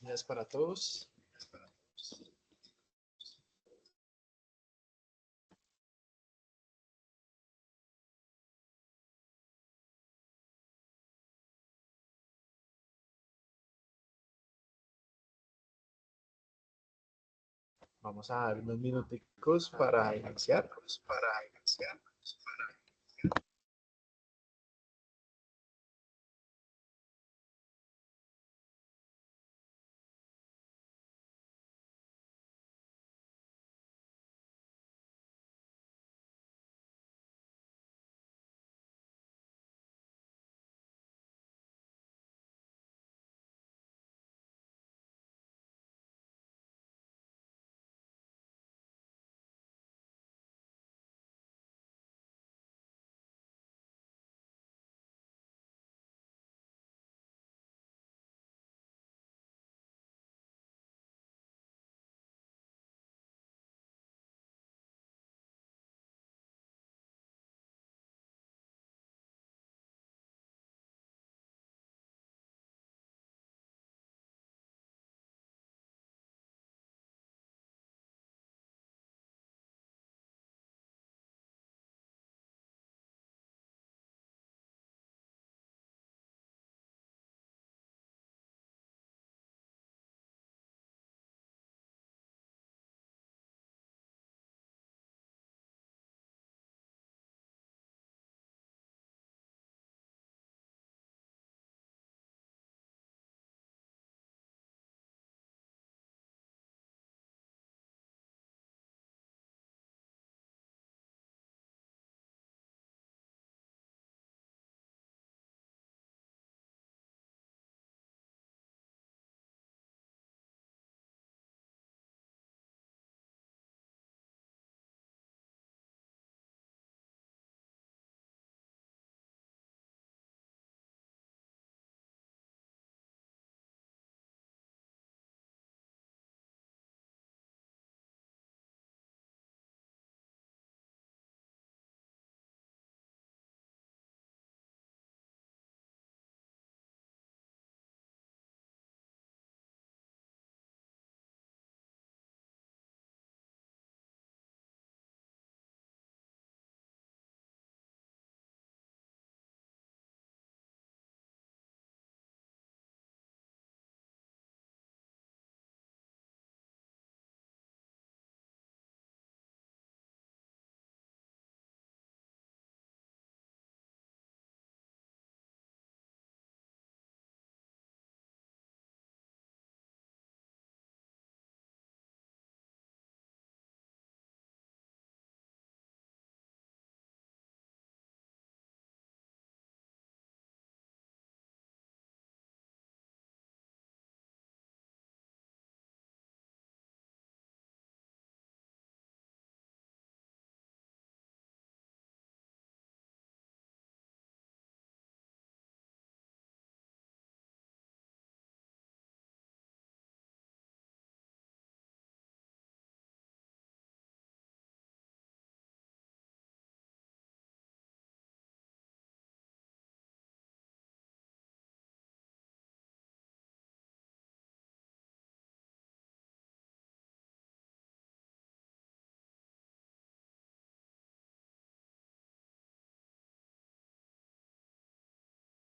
días para todos. Vamos a dar unos minuticos para iniciar.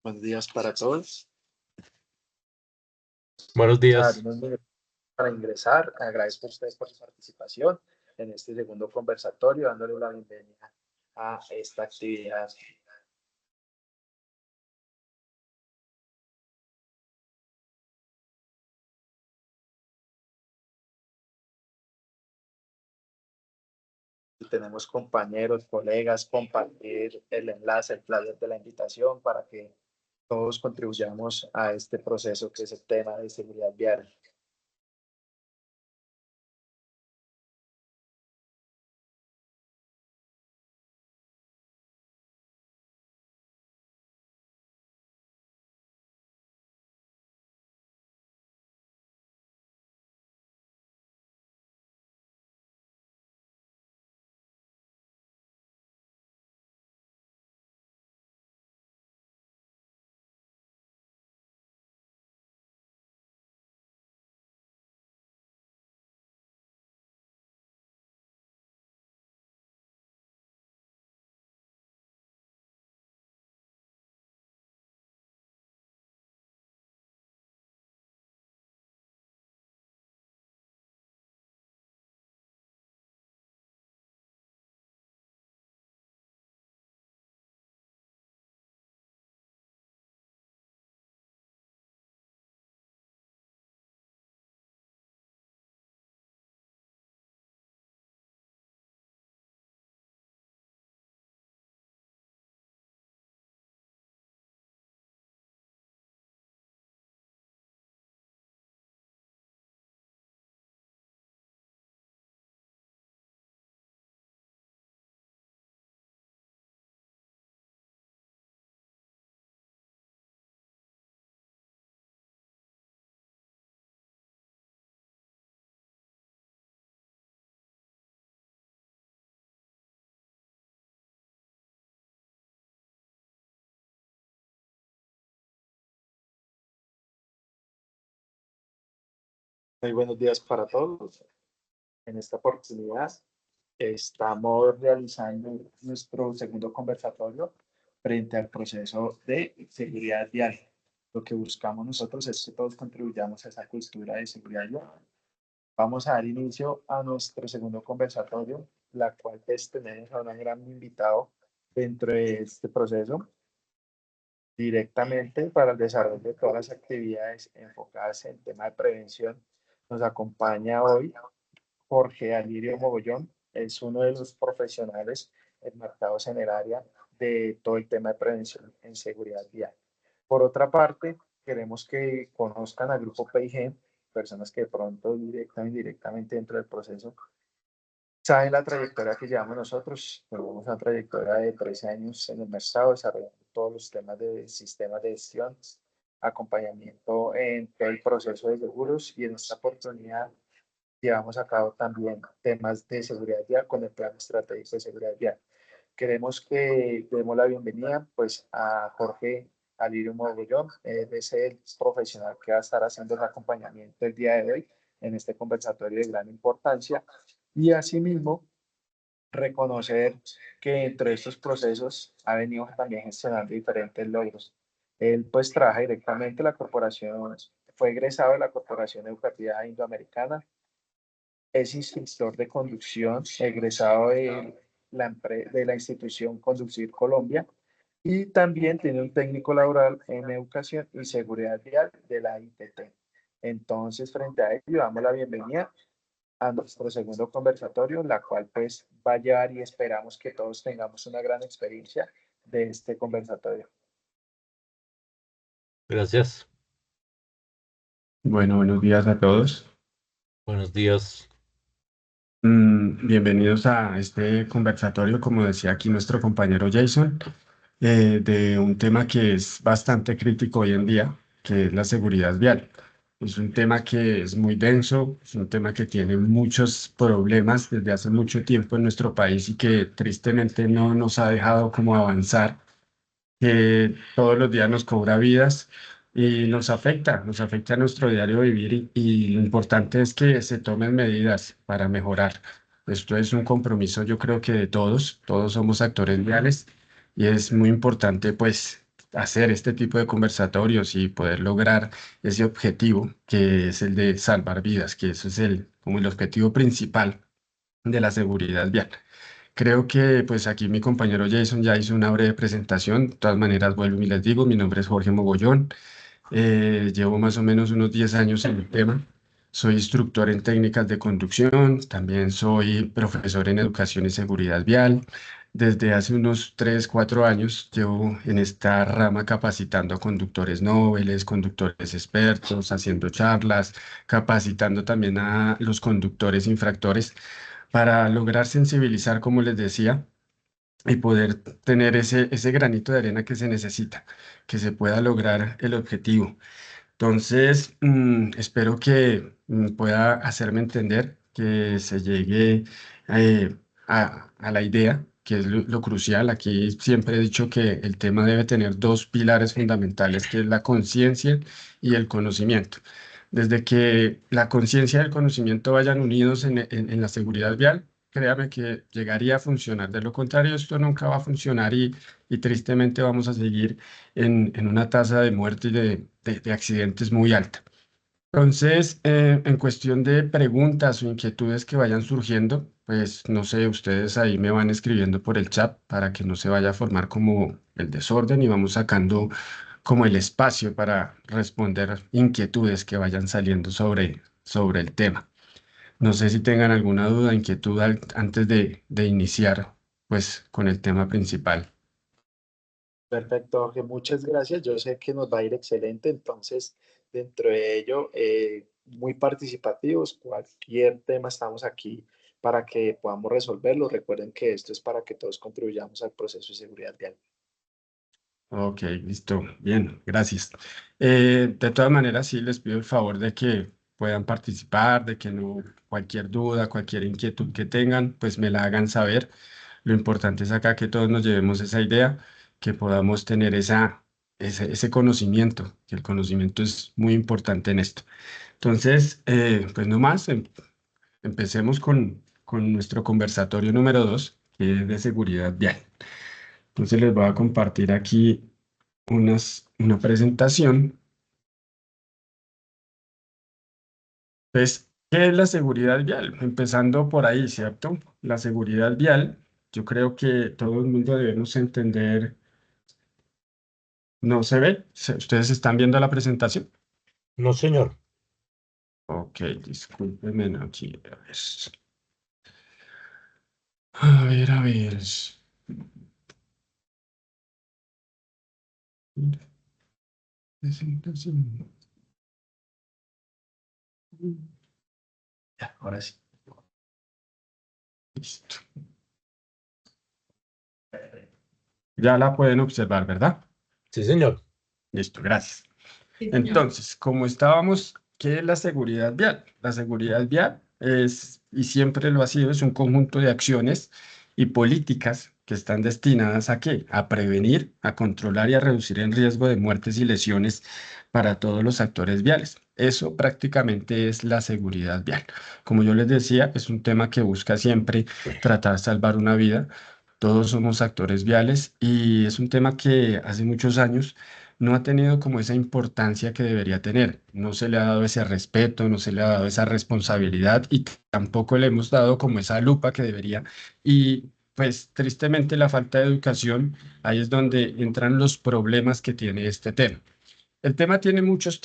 Buenos días para todos. Buenos Vamos a dar días. unos minutos para ingresar. Agradezco a ustedes por su participación en este segundo conversatorio, dándole la bienvenida a esta actividad. Tenemos compañeros, colegas, compartir el enlace, el flyer de la invitación para que todos contribuyamos a este proceso que es el tema de seguridad vial. Muy buenos días para todos. En esta oportunidad estamos realizando nuestro segundo conversatorio frente al proceso de seguridad vial. Lo que buscamos nosotros es que todos contribuyamos a esa cultura de seguridad vial. Vamos a dar inicio a nuestro segundo conversatorio, la cual pues tenemos a un gran invitado dentro de este proceso directamente para el desarrollo de todas las actividades enfocadas en tema de prevención. Nos acompaña hoy Jorge Alirio Mogollón, es uno de los profesionales enmarcados en el área de todo el tema de prevención en seguridad vial. Por otra parte, queremos que conozcan al grupo PIG, personas que de pronto directa o indirectamente dentro del proceso saben la trayectoria que llevamos nosotros. Tenemos una trayectoria de 13 años en el mercado, desarrollando todos los temas de sistemas de gestión, acompañamiento en todo el proceso de seguros, y en esta oportunidad llevamos a cabo también temas de seguridad vial con el plan estratégico de seguridad vial. Queremos que demos la bienvenida pues a Jorge Alirio Mogollón. Él es el profesional que va a estar haciendo el acompañamiento el día de hoy en este conversatorio de gran importancia, y asimismo reconocer que dentro de estos procesos ha venido también gestionando diferentes logros. Él pues trabaja directamente en la corporación, fue egresado de la Corporación Educativa Indoamericana, es instructor de conducción, egresado de de la institución Conducir Colombia, y también tiene un técnico laboral en educación y seguridad vial de la ITT. Entonces, frente a ello, damos la bienvenida a nuestro segundo conversatorio, la cual pues va a llevar, y esperamos que todos tengamos una gran experiencia de este conversatorio. Gracias. Bueno, buenos días a todos. Buenos días. Bienvenidos a este conversatorio, como decía aquí nuestro compañero Jason, de un tema que es bastante crítico hoy en día, que es la seguridad vial. Es un tema que es muy denso, es un tema que tiene muchos problemas desde hace mucho tiempo en nuestro país y que tristemente no nos ha dejado como avanzar, que todos los días nos cobra vidas y nos afecta a nuestro diario vivir y lo importante es que se tomen medidas para mejorar. Esto es un compromiso, yo creo que de todos, todos somos actores viales y es muy importante pues hacer este tipo de conversatorios y poder lograr ese objetivo que es el de salvar vidas, que eso es como el objetivo principal de la seguridad vial. Creo que pues aquí mi compañero Jason ya hizo una breve presentación. De todas maneras, vuelvo y les digo, mi nombre es Jorge Mogollón. Llevo más o menos unos 10 años en el tema. Soy instructor en técnicas de conducción, también soy profesor en educación y seguridad vial. Desde hace unos 3 4 años llevo en esta rama capacitando a conductores noveles, conductores expertos, haciendo charlas, capacitando también a los conductores infractores para lograr sensibilizar, como les decía, y poder tener ese granito de arena que se necesita, que se pueda lograr el objetivo. Entonces, espero que pueda hacerme entender, que se llegue a la idea, que es lo crucial. Aquí siempre he dicho que el tema debe tener dos pilares fundamentales, que es la conciencia y el conocimiento. Desde que la conciencia y el conocimiento vayan unidos en la seguridad vial, créame que llegaría a funcionar. De lo contrario, esto nunca va a funcionar y tristemente vamos a seguir en una tasa de muerte y de accidentes muy alta. Entonces, en cuestión de preguntas o inquietudes que vayan surgiendo, pues no sé, ustedes ahí me van escribiendo por el chat para que no se vaya a formar como el desorden y vamos sacando como el espacio para responder inquietudes que vayan saliendo sobre el tema. No sé si tengan alguna duda, inquietud antes de iniciar pues con el tema principal. Perfecto, Jorge, muchas gracias. Yo sé que nos va a ir excelente, entonces dentro de ello, muy participativos, cualquier tema estamos aquí para que podamos resolverlo. Recuerden que esto es para que todos contribuyamos al proceso de seguridad vial. Ok, listo. Bien, gracias. De todas maneras, sí les pido el favor de que puedan participar, de que no, cualquier duda, cualquier inquietud que tengan, pues me la hagan saber. Lo importante es acá que todos nos llevemos esa idea, que podamos tener ese conocimiento, que el conocimiento es muy importante en esto. Entonces, pues no más, empecemos con nuestro conversatorio número 2, que es de seguridad vial. Entonces les voy a compartir aquí una presentación. Pues, ¿qué es la seguridad vial? Empezando por ahí, ¿cierto? La seguridad vial, yo creo que todo el mundo debemos entender. ¿No se ve? ¿Ustedes están viendo la presentación? No, señor. Ok, discúlpenme aquí. A ver, a ver. Presentación. Ya, ahora sí. Listo. Ya la pueden observar, ¿verdad? Sí, señor. Listo, gracias. Entonces, como estábamos, ¿qué es la seguridad vial? La seguridad vial es, y siempre lo ha sido, es un conjunto de acciones y políticas que están destinadas ¿a qué? A prevenir, a controlar y a reducir el riesgo de muertes y lesiones para todos los actores viales. Eso prácticamente es la seguridad vial. Como yo les decía, es un tema que busca siempre tratar de salvar una vida. Todos somos actores viales y es un tema que hace muchos años no ha tenido como esa importancia que debería tener. No se le ha dado ese respeto, no se le ha dado esa responsabilidad y tampoco le hemos dado como esa lupa que debería. Y pues tristemente la falta de educación, ahí es donde entran los problemas que tiene este tema. El tema tiene muchos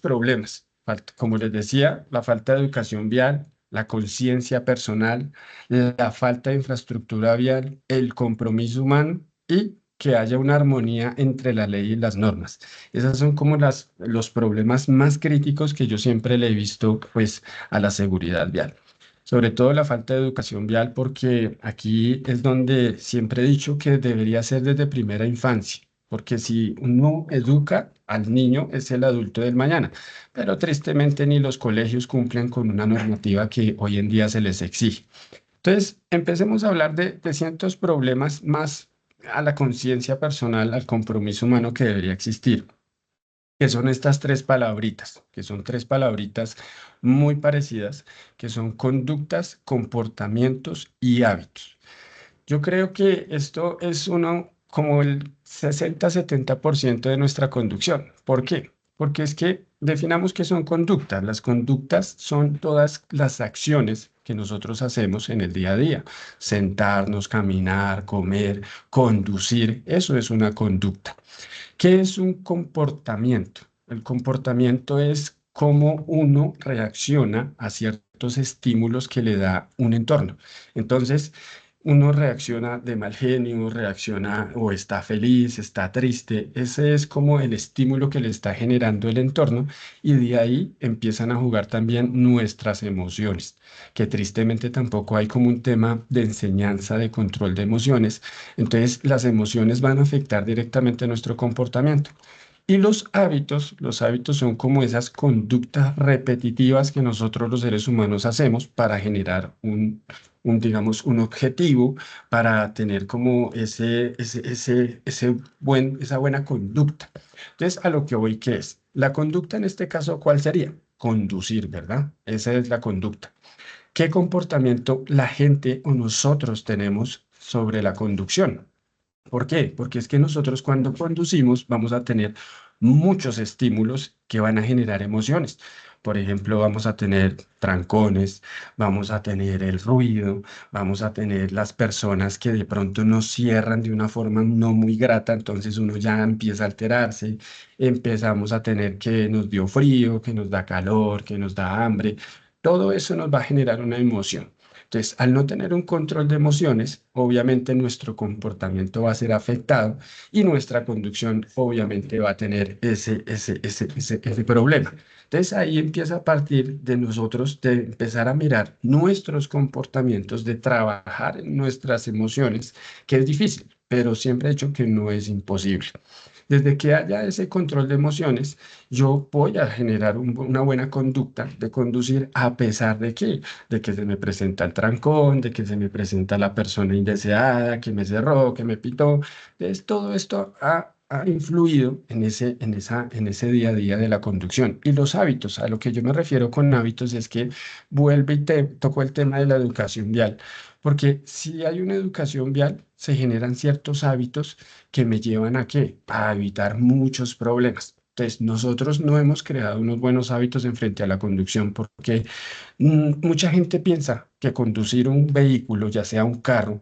problemas. Como les decía, la falta de educación vial, la conciencia personal, la falta de infraestructura vial, el compromiso humano y que haya una armonía entre la ley y las normas. Esos son como los problemas más críticos que yo siempre le he visto pues a la seguridad vial. Sobre todo la falta de educación vial, porque aquí es donde siempre he dicho que debería ser desde primera infancia, porque si uno educa al niño es el adulto del mañana, pero tristemente ni los colegios cumplen con una normativa que hoy en día se les exige. Entonces, empecemos a hablar de ciertos problemas más a la conciencia personal, al compromiso humano que debería existir, que son estas tres palabritas, que son tres palabritas muy parecidas, que son conductas, comportamientos y hábitos. Yo creo que esto es uno como el 60-70% de nuestra conducción. ¿Por qué? Porque es que definamos qué son conductas. Las conductas son todas las acciones que nosotros hacemos en el día a día. Sentarnos, caminar, comer, conducir, eso es una conducta. ¿Qué es un comportamiento? El comportamiento es cómo uno reacciona a ciertos estímulos que le da un entorno. Entonces, uno reacciona de mal genio, uno reacciona o está feliz, está triste. Ese es como el estímulo que le está generando el entorno y de ahí empiezan a jugar también nuestras emociones, que tristemente tampoco hay como un tema de enseñanza de control de emociones. Entonces, las emociones van a afectar directamente nuestro comportamiento. Y los hábitos son como esas conductas repetitivas que nosotros los seres humanos hacemos para generar digamos, un objetivo, para tener como esa buena conducta. Entonces, a lo que voy, ¿qué es? La conducta en este caso, ¿cuál sería? Conducir, ¿verdad? Esa es la conducta. ¿Qué comportamiento la gente o nosotros tenemos sobre la conducción? ¿Por qué? Porque es que nosotros cuando conducimos vamos a tener muchos estímulos que van a generar emociones. Por ejemplo, vamos a tener trancones, vamos a tener el ruido, vamos a tener las personas que de pronto nos cierran de una forma no muy grata, entonces uno ya empieza a alterarse, empezamos a tener que nos dio frío, que nos da calor, que nos da hambre. Todo eso nos va a generar una emoción. Entonces, al no tener un control de emociones, obviamente nuestro comportamiento va a ser afectado y nuestra conducción obviamente va a tener ese problema. Entonces, ahí empieza a partir de nosotros de empezar a mirar nuestros comportamientos, de trabajar en nuestras emociones, que es difícil, pero siempre he dicho que no es imposible. Desde que haya ese control de emociones, yo voy a generar una buena conducta de conducir a pesar de que se me presenta el trancón, de que se me presenta la persona indeseada, que me cerró, que me pitó. Entonces, todo esto ha influido en ese día a día de la conducción. Y los hábitos, a lo que yo me refiero con hábitos es que vuelve y te tocó el tema de la educación vial, porque si hay una educación vial, se generan ciertos hábitos que me llevan ¿a qué? A evitar muchos problemas. Entonces, nosotros no hemos creado unos buenos hábitos en frente a la conducción porque mucha gente piensa que conducir un vehículo, ya sea un carro,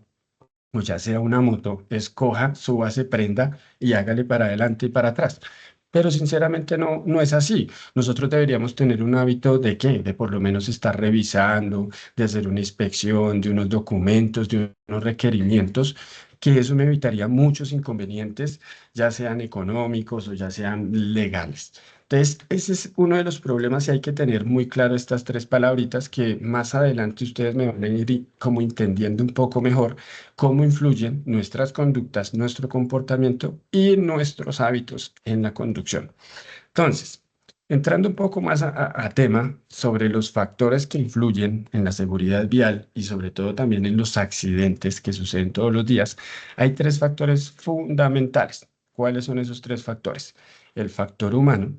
o ya sea una moto, escoja, súbase, prenda y hágale para adelante y para atrás. Pero sinceramente no es así. Nosotros deberíamos tener un hábito de qué, de por lo menos estar revisando, de hacer una inspección, de unos documentos, de unos requerimientos, que eso me evitaría muchos inconvenientes, ya sean económicos o ya sean legales. Entonces, ese es uno de los problemas y hay que tener muy claro estas tres palabritas que más adelante ustedes me van a ir como entendiendo un poco mejor cómo influyen nuestras conductas, nuestro comportamiento y nuestros hábitos en la conducción. Entonces, entrando un poco más a tema sobre los factores que influyen en la seguridad vial y sobre todo también en los accidentes que suceden todos los días, hay tres factores fundamentales. ¿Cuáles son esos tres factores? El factor humano,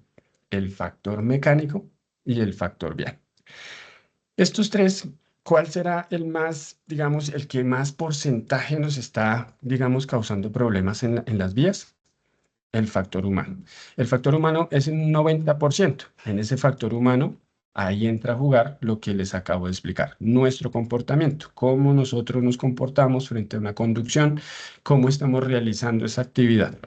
el factor mecánico y el factor vial. Estos tres, ¿cuál será el más, digamos, el que más porcentaje nos está, digamos, causando problemas en las vías? El factor humano. El factor humano es un 90%. En ese factor humano, ahí entra a jugar lo que les acabo de explicar, nuestro comportamiento, cómo nosotros nos comportamos frente a una conducción, cómo estamos realizando esa actividad.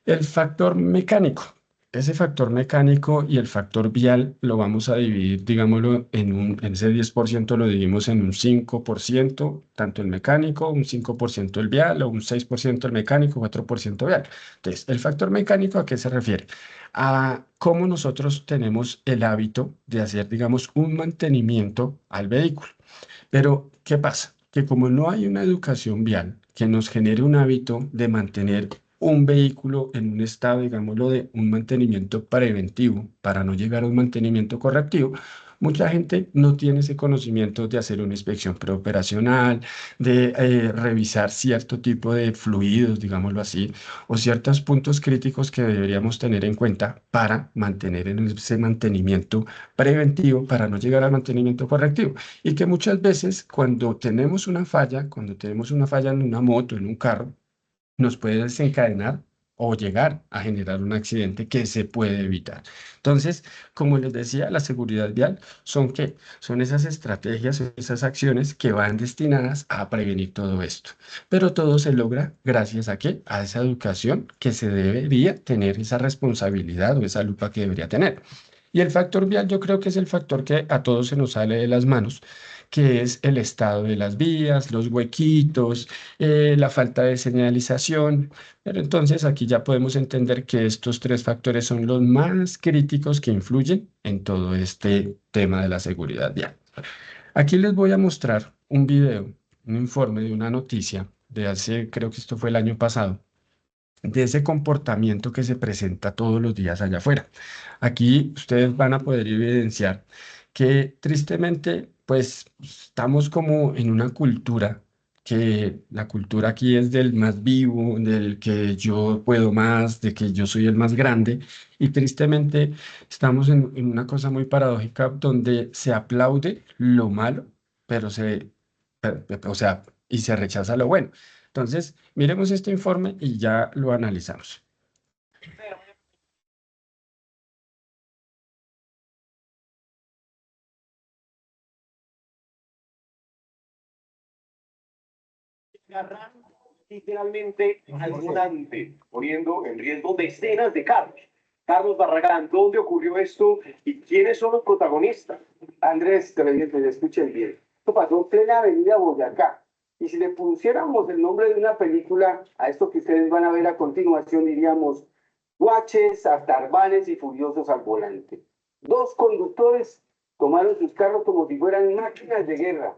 El factor mecánico. Ese factor mecánico y el factor vial lo vamos a dividir, digámoslo, en ese 10% lo dividimos en un 5%, tanto el mecánico, un 5% el vial, o un 6% el mecánico, 4% vial. Entonces, el factor mecánico, ¿a qué se refiere? A cómo nosotros tenemos el hábito de hacer, digamos, un mantenimiento al vehículo. Pero, ¿qué pasa? Que como no hay una educación vial que nos genere un hábito de mantener un vehículo en un estado, digámoslo, de un mantenimiento preventivo para no llegar a un mantenimiento correctivo, mucha gente no tiene ese conocimiento de hacer una inspección preoperacional, de revisar cierto tipo de fluidos, digámoslo así, o ciertos puntos críticos que deberíamos tener en cuenta para mantener en ese mantenimiento preventivo, para no llegar al mantenimiento correctivo. Y que muchas veces cuando tenemos una falla en una moto, en un carro, nos puede desencadenar o llegar a generar un accidente que se puede evitar. Entonces, como les decía, la seguridad vial son esas estrategias, esas acciones que van destinadas a prevenir todo esto. Pero todo se logra gracias a qué? A esa educación que se debería tener, esa responsabilidad o esa lupa que debería tener. Y el factor vial yo creo que es el factor que a todos se nos sale de las manos, que es el estado de las vías, los huequitos, la falta de señalización. Pero entonces aquí ya podemos entender que estos tres factores son los más críticos que influyen en todo este tema de la seguridad vial. Aquí les voy a mostrar un video, un informe de una noticia de hace, creo que esto fue el año pasado, de ese comportamiento que se presenta todos los días allá afuera. Aquí ustedes van a poder evidenciar que tristemente, pues estamos como en una cultura que la cultura aquí es del más vivo, del que yo puedo más, de que yo soy el más grande, y tristemente estamos en una cosa muy paradójica donde se aplaude lo malo, pero o sea, y se rechaza lo bueno. Entonces, miremos este informe y ya lo analizamos. Agarrando literalmente al volante, poniendo en riesgo decenas de carros. Carlos Barragán, ¿dónde ocurrió esto y quiénes son los protagonistas? Andrés, televidentes, escuchen bien. Esto pasó en plena avenida Boyacá. Y si le pusiéramos el nombre de una película a esto que ustedes van a ver a continuación, diríamos Guaches, Astarbanes y Furiosos al volante. Dos conductores tomaron sus carros como si fueran máquinas de guerra.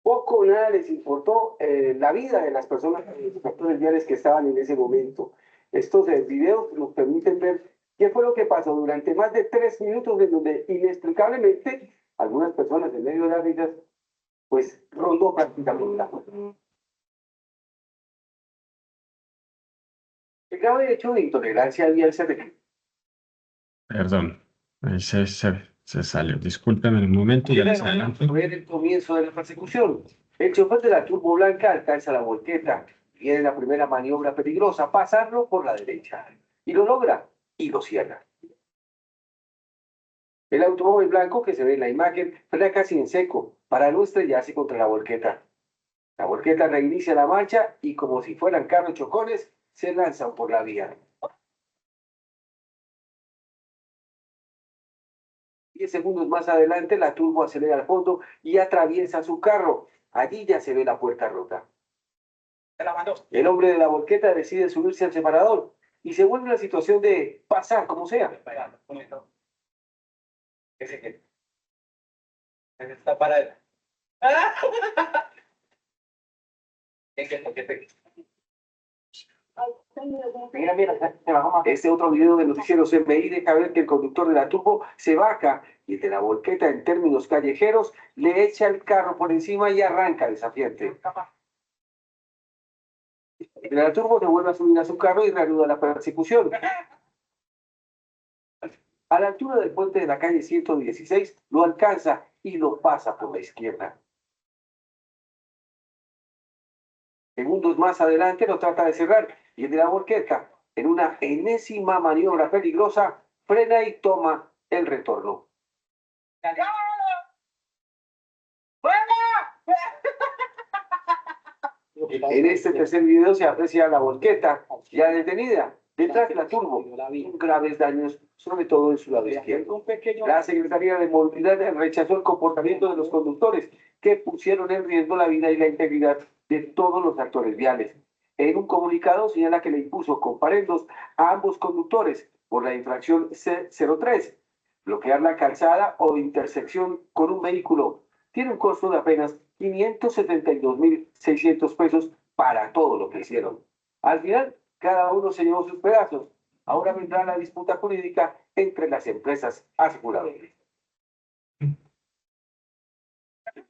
Poco o nada les importó la vida de las personas, los actores viales que estaban en ese momento. Estos videos nos permiten ver qué fue lo que pasó durante más de 3 minutos, en donde inexplicablemente algunas personas en medio de las vidas, pues rondó prácticamente la muerte. El grave hecho de intolerancia vial se refiere. Perdón, ahí se salió. Discúlpeme un momento, ya les adelanto. Fue el comienzo de la persecución. El chofer de la Turbo Blanca alcanza la volqueta. Viene la primera maniobra peligrosa, pasarlo por la derecha. Y lo logra y lo cierra. El automóvil blanco que se ve en la imagen frena casi en seco para no estrellarse contra la volqueta. La volqueta reinicia la marcha y como si fueran carros chocones, se lanzan por la vía. 10 segundos más adelante, la turbo acelera al fondo y atraviesa su carro. Allí ya se ve la puerta rota. El hombre de la volqueta decide subirse al separador y se vuelve una situación de pasar como sea. Está parado. Este otro video de noticiero CMI deja ver que el conductor de la turbo se baja y el de la volqueta, en términos callejeros, le echa el carro por encima y arranca desafiante. El de la turbo se vuelve a subir a su carro y reanuda la persecución. A la altura del puente de la calle 116, lo alcanza y lo pasa por la izquierda. Segundos más adelante lo trata de cerrar y el de la volqueta, en una enésima maniobra peligrosa, frena y toma el retorno. En este tercer video se aprecia la volqueta ya detenida, detrás de la turbo, con graves daños, sobre todo en su lado izquierdo. La Secretaría de Movilidad rechazó el comportamiento de los conductores que pusieron en riesgo la vida y la integridad de todos los actores viales. En un comunicado señala que le impuso comparendos a ambos conductores por la infracción C03, bloquear la calzada o intersección con un vehículo. Tiene un costo de apenas 572.600 pesos para todo lo que hicieron. Al final, cada uno se llevó sus pedazos. Ahora vendrá la disputa jurídica entre las empresas aseguradoras.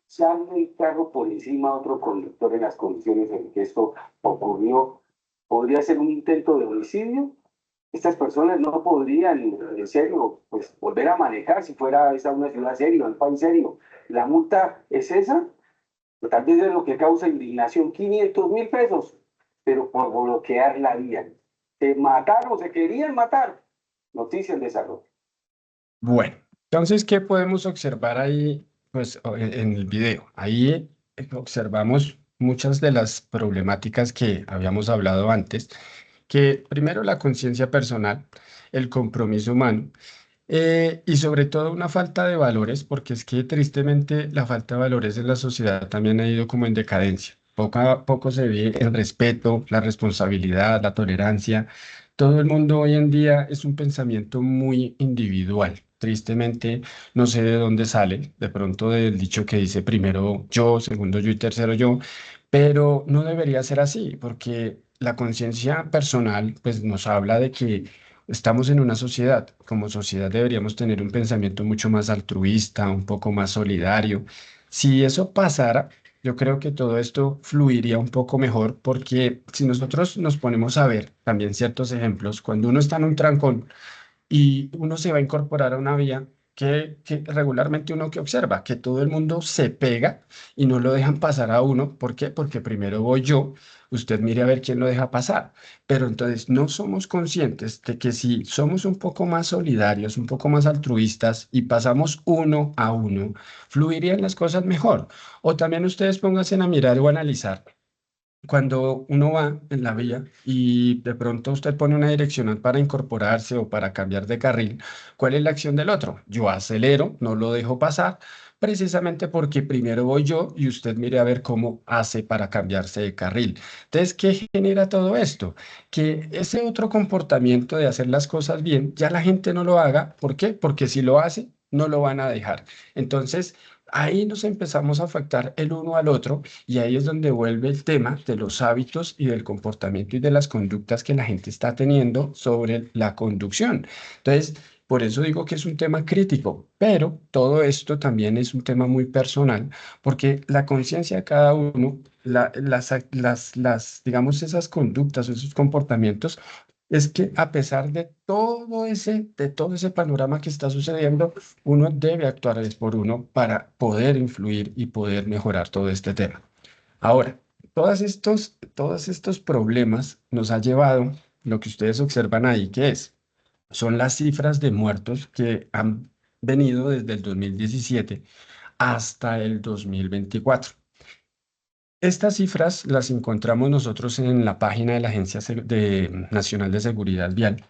Sale el carro por encima a otro conductor en las condiciones en que esto ocurrió. ¿Podría ser un intento de homicidio? Estas personas no podrían, en serio, pues volver a manejar si fuera esa una ciudad seria, un país serio. La multa es esa, tal vez es lo que causa indignación, 500.000 pesos, pero por bloquear la vía. Se mataron, se querían matar. Noticia en desarrollo. Bueno, entonces, ¿qué podemos observar ahí, pues, en el video? Ahí observamos muchas de las problemáticas que habíamos hablado antes, que primero la conciencia personal, el compromiso humano, y sobre todo una falta de valores, porque es que tristemente la falta de valores en la sociedad también ha ido como en decadencia. Poco a poco se ve el respeto, la responsabilidad, la tolerancia. Todo el mundo hoy en día es un pensamiento muy individual. Tristemente, no sé de dónde sale, de pronto del dicho que dice primero yo, segundo yo y tercero yo, pero no debería ser así, porque la conciencia personal pues nos habla de que estamos en una sociedad. Como sociedad deberíamos tener un pensamiento mucho más altruista, un poco más solidario. Si eso pasara, yo creo que todo esto fluiría un poco mejor porque si nosotros nos ponemos a ver también ciertos ejemplos, cuando uno está en un trancón y uno se va a incorporar a una vía que regularmente uno que observa, que todo el mundo se pega y no lo dejan pasar a uno. ¿Por qué? Porque primero voy yo, usted mire a ver quién lo deja pasar. Pero entonces no somos conscientes de que si somos un poco más solidarios, un poco más altruistas y pasamos uno a uno, fluirían las cosas mejor. O también ustedes pónganse a mirar o analizar cuando uno va en la vía y de pronto usted pone una direccional para incorporarse o para cambiar de carril, ¿cuál es la acción del otro? Yo acelero, no lo dejo pasar, precisamente porque primero voy yo y usted mire a ver cómo hace para cambiarse de carril. Entonces, ¿qué genera todo esto? Que ese otro comportamiento de hacer las cosas bien, ya la gente no lo haga. ¿Por qué? Porque si lo hace, no lo van a dejar. Entonces, ahí nos empezamos a afectar el uno al otro y ahí es donde vuelve el tema de los hábitos y del comportamiento y de las conductas que la gente está teniendo sobre la conducción. Entonces, por eso digo que es un tema crítico, pero todo esto también es un tema muy personal, porque la conciencia de cada uno, digamos, esas conductas o esos comportamientos es que a pesar de todo ese panorama que está sucediendo, uno debe actuar es por uno para poder influir y poder mejorar todo este tema. Ahora, todos estos problemas nos ha llevado, lo que ustedes observan ahí, que son las cifras de muertos que han venido desde el 2017 hasta el 2024. Estas cifras las encontramos nosotros en la página de la Nacional de Seguridad Vial,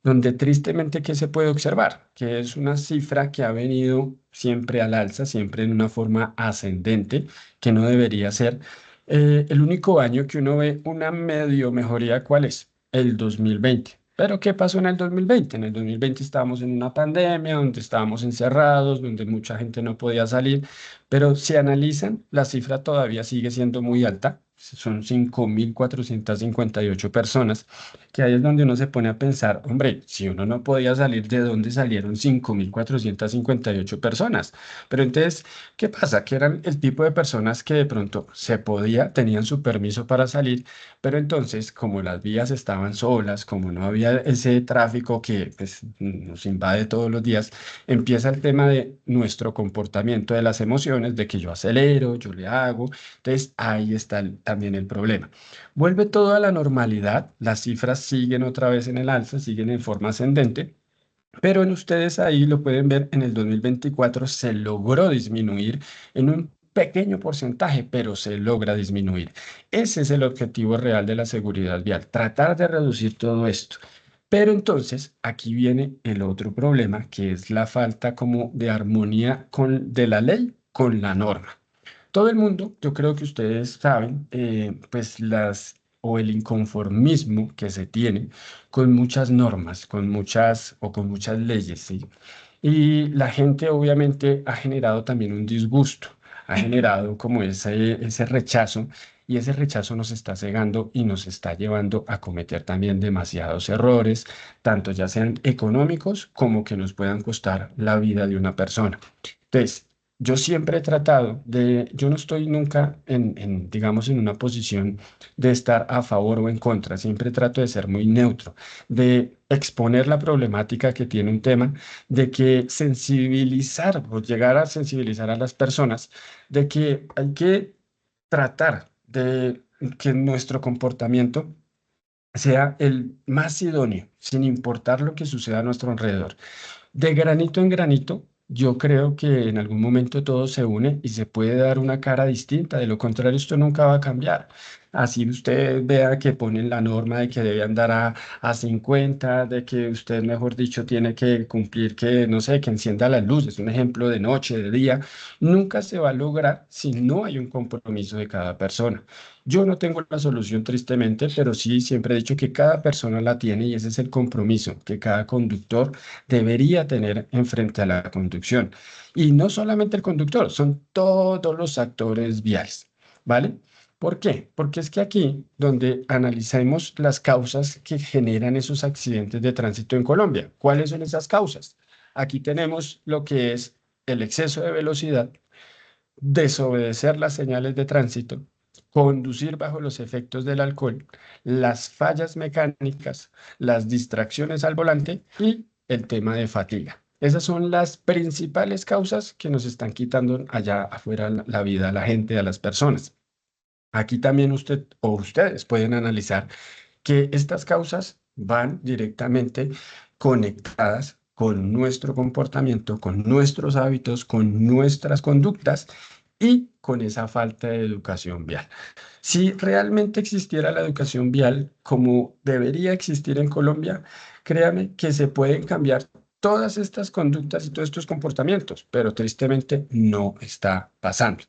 donde tristemente, ¿qué se puede observar? Que es una cifra que ha venido siempre al alza, siempre en una forma ascendente, que no debería ser. El único año que uno ve una medio mejoría, ¿cuál es? El 2020. Pero ¿qué pasó en el 2020? En el 2020 estábamos en una pandemia, donde estábamos encerrados, donde mucha gente no podía salir, pero si analizan, la cifra todavía sigue siendo muy alta, son 5.458 personas, que ahí es donde uno se pone a pensar, hombre, si uno no podía salir, ¿de dónde salieron 5.458 personas? Pero entonces, ¿qué pasa? Que eran el tipo de personas que de pronto se podía, tenían su permiso para salir, pero entonces, como las vías estaban solas, como no había ese tráfico que pues, nos invade todos los días, empieza el tema de nuestro comportamiento, de las emociones, de que yo acelero, yo le hago. Entonces, ahí está también el problema. Vuelve todo a la normalidad, las cifras siguen otra vez en el alza, siguen en forma ascendente, pero en ustedes ahí lo pueden ver, en el 2024 se logró disminuir en un pequeño porcentaje, pero se logra disminuir. Ese es el objetivo real de la seguridad vial, tratar de reducir todo esto. Pero entonces aquí viene el otro problema, que es la falta como de armonía de la ley con la norma. Todo el mundo, yo creo que ustedes saben, pues o el inconformismo que se tiene con muchas normas, con muchas leyes, ¿sí? Y la gente obviamente ha generado también un disgusto, ha generado como ese rechazo, y ese rechazo nos está cegando y nos está llevando a cometer también demasiados errores, tanto ya sean económicos como que nos puedan costar la vida de una persona. Entonces, yo siempre he tratado yo no estoy nunca digamos, en una posición de estar a favor o en contra, siempre trato de ser muy neutro, de exponer la problemática que tiene un tema, de que sensibilizar o llegar a sensibilizar a las personas, de que hay que tratar de que nuestro comportamiento sea el más idóneo, sin importar lo que suceda a nuestro alrededor. De granito en granito, yo creo que en algún momento todo se une y se puede dar una cara distinta. De lo contrario, esto nunca va a cambiar. Así usted vea que ponen la norma de que debe andar a 50, de que usted, mejor dicho, tiene que cumplir que, no sé, que encienda las luces, un ejemplo de noche, de día. Nunca se va a lograr si no hay un compromiso de cada persona. Yo no tengo la solución, tristemente, pero sí siempre he dicho que cada persona la tiene, y ese es el compromiso que cada conductor debería tener en frente a la conducción. Y no solamente el conductor, son todos los actores viales, ¿vale? ¿Por qué? Porque es que aquí, donde analicemos las causas que generan esos accidentes de tránsito en Colombia, ¿cuáles son esas causas? Aquí tenemos lo que es el exceso de velocidad, desobedecer las señales de tránsito, conducir bajo los efectos del alcohol, las fallas mecánicas, las distracciones al volante y el tema de fatiga. Esas son las principales causas que nos están quitando allá afuera la vida a la gente, a las personas. Aquí también usted o ustedes pueden analizar que estas causas van directamente conectadas con nuestro comportamiento, con nuestros hábitos, con nuestras conductas y con esa falta de educación vial. Si realmente existiera la educación vial como debería existir en Colombia, créame que se pueden cambiar todas estas conductas y todos estos comportamientos, pero tristemente no está pasando.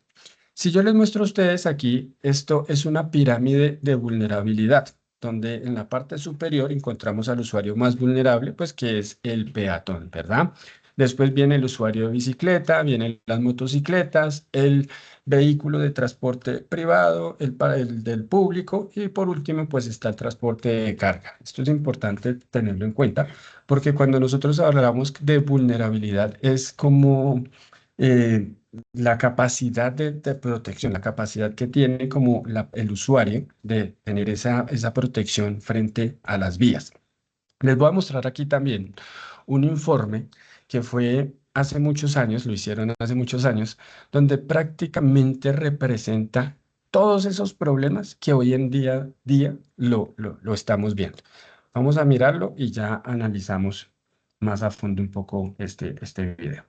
Si yo les muestro a ustedes aquí, esto es una pirámide de vulnerabilidad, donde en la parte superior encontramos al usuario más vulnerable, pues que es el peatón, ¿verdad? Después viene el usuario de bicicleta, vienen las motocicletas, el vehículo de transporte privado, el del público, y por último, pues está el transporte de carga. Esto es importante tenerlo en cuenta, porque cuando nosotros hablamos de vulnerabilidad es como eh, la capacidad de protección, la capacidad que tiene como el usuario de tener esa protección frente a las vías. Les voy a mostrar aquí también un informe que fue hace muchos años, lo hicieron hace muchos años, donde prácticamente representa todos esos problemas que hoy en día lo estamos viendo. Vamos a mirarlo y ya analizamos más a fondo un poco este video.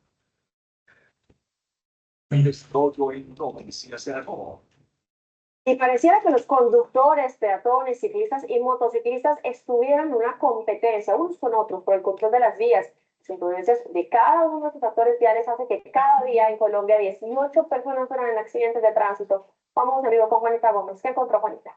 Y pareciera que los conductores, peatones, ciclistas y motociclistas estuvieran en una competencia unos con otros por el control de las vías. Las influencias de cada uno de estos factores viales hace que cada día en Colombia 18 personas fueran en accidentes de tránsito. Vamos, amigo, con Juanita Gómez. ¿Qué encontró Juanita?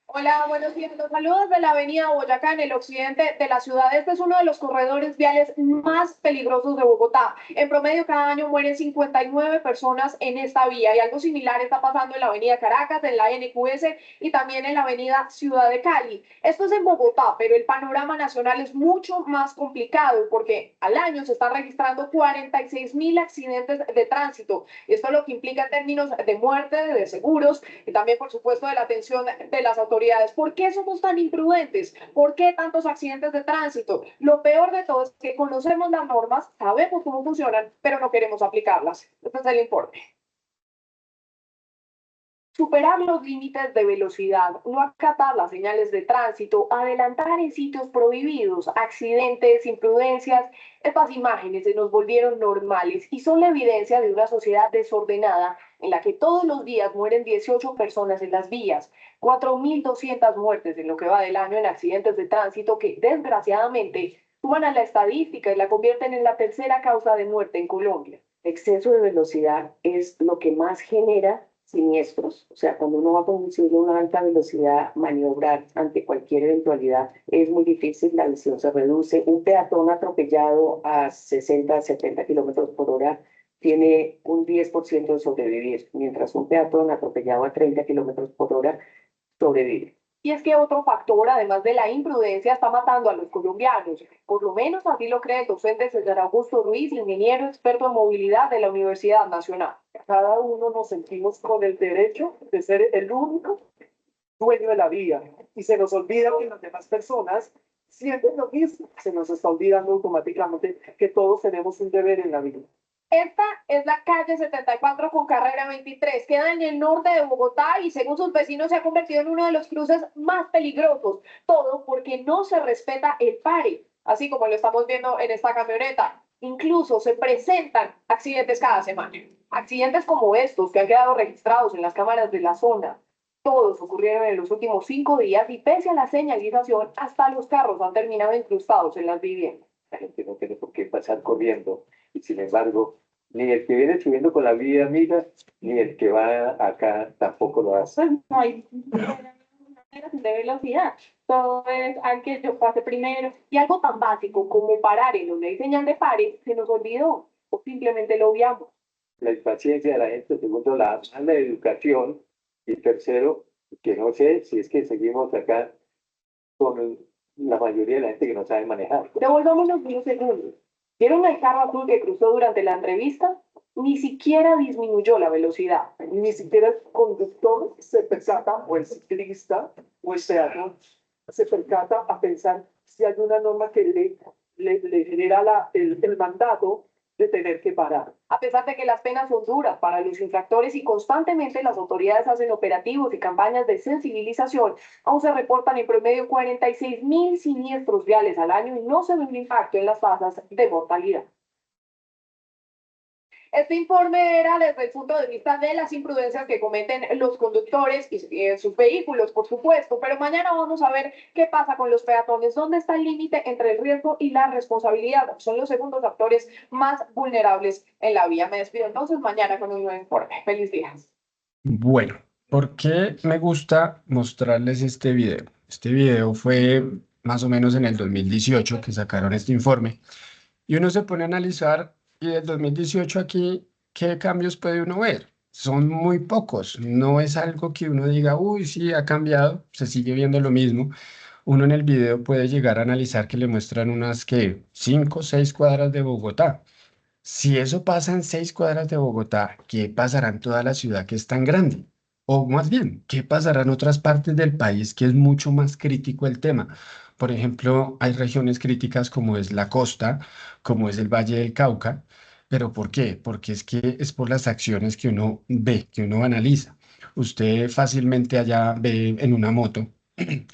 Hola, buenos días. Los saludos de la avenida Boyacá en el occidente de la ciudad. Este es uno de los corredores viales más peligrosos de Bogotá. En promedio, cada año mueren 59 personas en esta vía y algo similar está pasando en la avenida Caracas, en la NQS y también en la avenida Ciudad de Cali. Esto es en Bogotá, pero el panorama nacional es mucho más complicado porque al año se están registrando 46.000 accidentes de tránsito. Esto es lo que implica en términos de muerte, de seguros y también, por supuesto, de la atención de las autoridades. ¿Por qué somos tan imprudentes? ¿Por qué tantos accidentes de tránsito? Lo peor de todo es que conocemos las normas, sabemos cómo funcionan, pero no queremos aplicarlas. Este es el informe. Superar los límites de velocidad, no acatar las señales de tránsito, adelantar en sitios prohibidos, accidentes, imprudencias, estas imágenes se nos volvieron normales y son la evidencia de una sociedad desordenada en la que todos los días mueren 18 personas en las vías, 4.200 muertes en lo que va del año en accidentes de tránsito que desgraciadamente suman a la estadística y la convierten en la tercera causa de muerte en Colombia. Exceso de velocidad es lo que más genera siniestros, o sea, cuando uno va conduciendo a una alta velocidad, maniobrar ante cualquier eventualidad es muy difícil, la visión se reduce. Un peatón atropellado a 60, 70 kilómetros por hora tiene un 10% de sobrevivir, mientras un peatón atropellado a 30 kilómetros por hora sobrevive. Y es que otro factor, además de la imprudencia, está matando a los colombianos. Por lo menos así lo cree el docente César Augusto Ruiz, ingeniero experto en movilidad de la Universidad Nacional. Cada uno nos sentimos con el derecho de ser el único dueño de la vía y se nos olvida que las demás personas sienten lo mismo. Se nos está olvidando automáticamente que todos tenemos un deber en la vida. Esta es la calle 74 con carrera 23. Queda en el norte de Bogotá y según sus vecinos se ha convertido en uno de los cruces más peligrosos. Todo porque no se respeta el pare, así como lo estamos viendo en esta camioneta. Incluso se presentan accidentes cada semana. Accidentes como estos que han quedado registrados en las cámaras de la zona. Todos ocurrieron en los últimos 5 días y pese a la señalización, hasta los carros han terminado incrustados en las viviendas. La gente no tiene por qué pasar corriendo. Y sin embargo, ni el que viene subiendo con la vida amiga, ni el que va acá tampoco lo hace. Pues no hay de velocidad. Todo es al que yo pase primero. Y algo tan básico como parar en donde hay señal de pare se nos olvidó o simplemente lo obviamos. La impaciencia de la gente, segundo, la mala educación, y tercero, que no sé si es que seguimos acá con la mayoría de la gente que no sabe manejar. Devolvámonos unos segundos. ¿Vieron el carro azul que cruzó durante la entrevista? Ni siquiera disminuyó la velocidad. Ni siquiera el conductor se percata, o el ciclista, o el peatón, se percata a pensar si hay una norma que le genera el mandato de tener que parar. A pesar de que las penas son duras para los infractores y constantemente las autoridades hacen operativos y campañas de sensibilización, aún se reportan en promedio 46.000 siniestros viales al año y no se ve un impacto en las tasas de mortalidad. Este informe era desde el punto de vista de las imprudencias que cometen los conductores y sus vehículos, por supuesto, pero mañana vamos a ver qué pasa con los peatones, dónde está el límite entre el riesgo y la responsabilidad. Son los segundos actores más vulnerables en la vía. Me despido entonces mañana con un nuevo informe. Feliz día. Bueno, ¿por qué me gusta mostrarles este video? Este video fue más o menos en el 2018 que sacaron este informe y uno se pone a analizar y del 2018 aquí, ¿qué cambios puede uno ver? Son muy pocos, no es algo que uno diga, uy, sí, ha cambiado, se sigue viendo lo mismo. Uno en el video puede llegar a analizar que le muestran unas que 5 o 6 cuadras de Bogotá. Si eso pasa en 6 cuadras de Bogotá, ¿qué pasará en toda la ciudad que es tan grande? O más bien, ¿qué pasará en otras partes del país que es mucho más crítico el tema? Por ejemplo, hay regiones críticas como es la costa, como es el Valle del Cauca. ¿Pero por qué? Porque es que es por las acciones que uno ve, que uno analiza. Usted fácilmente allá ve en una moto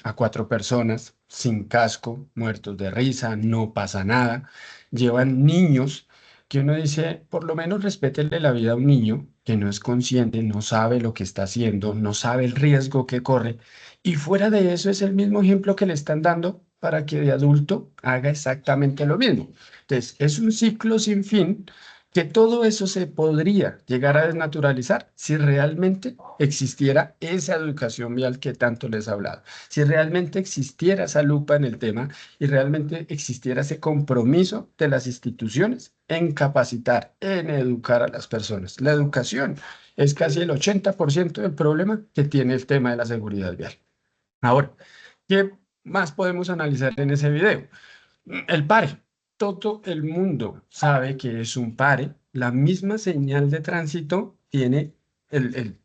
a 4 personas sin casco, muertos de risa, no pasa nada. Llevan niños que uno dice, por lo menos respétenle la vida a un niño que no es consciente, no sabe lo que está haciendo, no sabe el riesgo que corre. Y fuera de eso es el mismo ejemplo que le están dando para que de adulto haga exactamente lo mismo. Entonces, es un ciclo sin fin que todo eso se podría llegar a desnaturalizar si realmente existiera esa educación vial que tanto les he hablado, si realmente existiera esa lupa en el tema y realmente existiera ese compromiso de las instituciones en capacitar, en educar a las personas. La educación es casi el 80% del problema que tiene el tema de la seguridad vial. Ahora, ¿qué más podemos analizar en ese video? El pare. Todo el mundo sabe que es un pare. La misma señal de tránsito tiene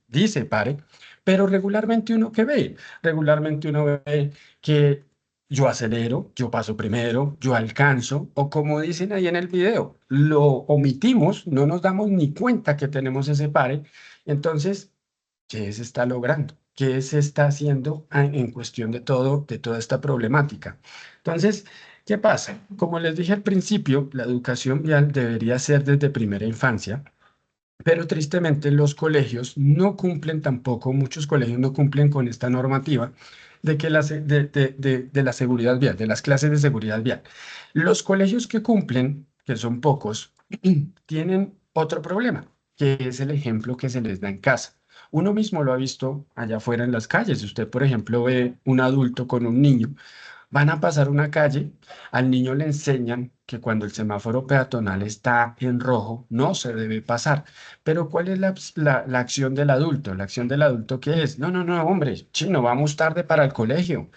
dice pare, pero regularmente uno que ve, regularmente uno ve que yo acelero, yo paso primero, yo alcanzo, o como dicen ahí en el video, lo omitimos, no nos damos ni cuenta que tenemos ese pare. Entonces, ¿qué se está logrando? ¿Qué se está haciendo en cuestión de toda esta problemática? Entonces, ¿qué pasa? Como les dije al principio, la educación vial debería ser desde primera infancia, pero tristemente los colegios no cumplen tampoco, muchos colegios no cumplen con esta normativa de que de la seguridad vial, de las clases de seguridad vial. Los colegios que cumplen, que son pocos, tienen otro problema, que es el ejemplo que se les da en casa. Uno mismo lo ha visto allá afuera en las calles. Si usted, por ejemplo, ve un adulto con un niño, van a pasar una calle, al niño le enseñan que cuando el semáforo peatonal está en rojo no se debe pasar. Pero ¿cuál es la acción del adulto? La acción del adulto, ¿qué es? No, no, no, hombre, chino, vamos tarde para el colegio.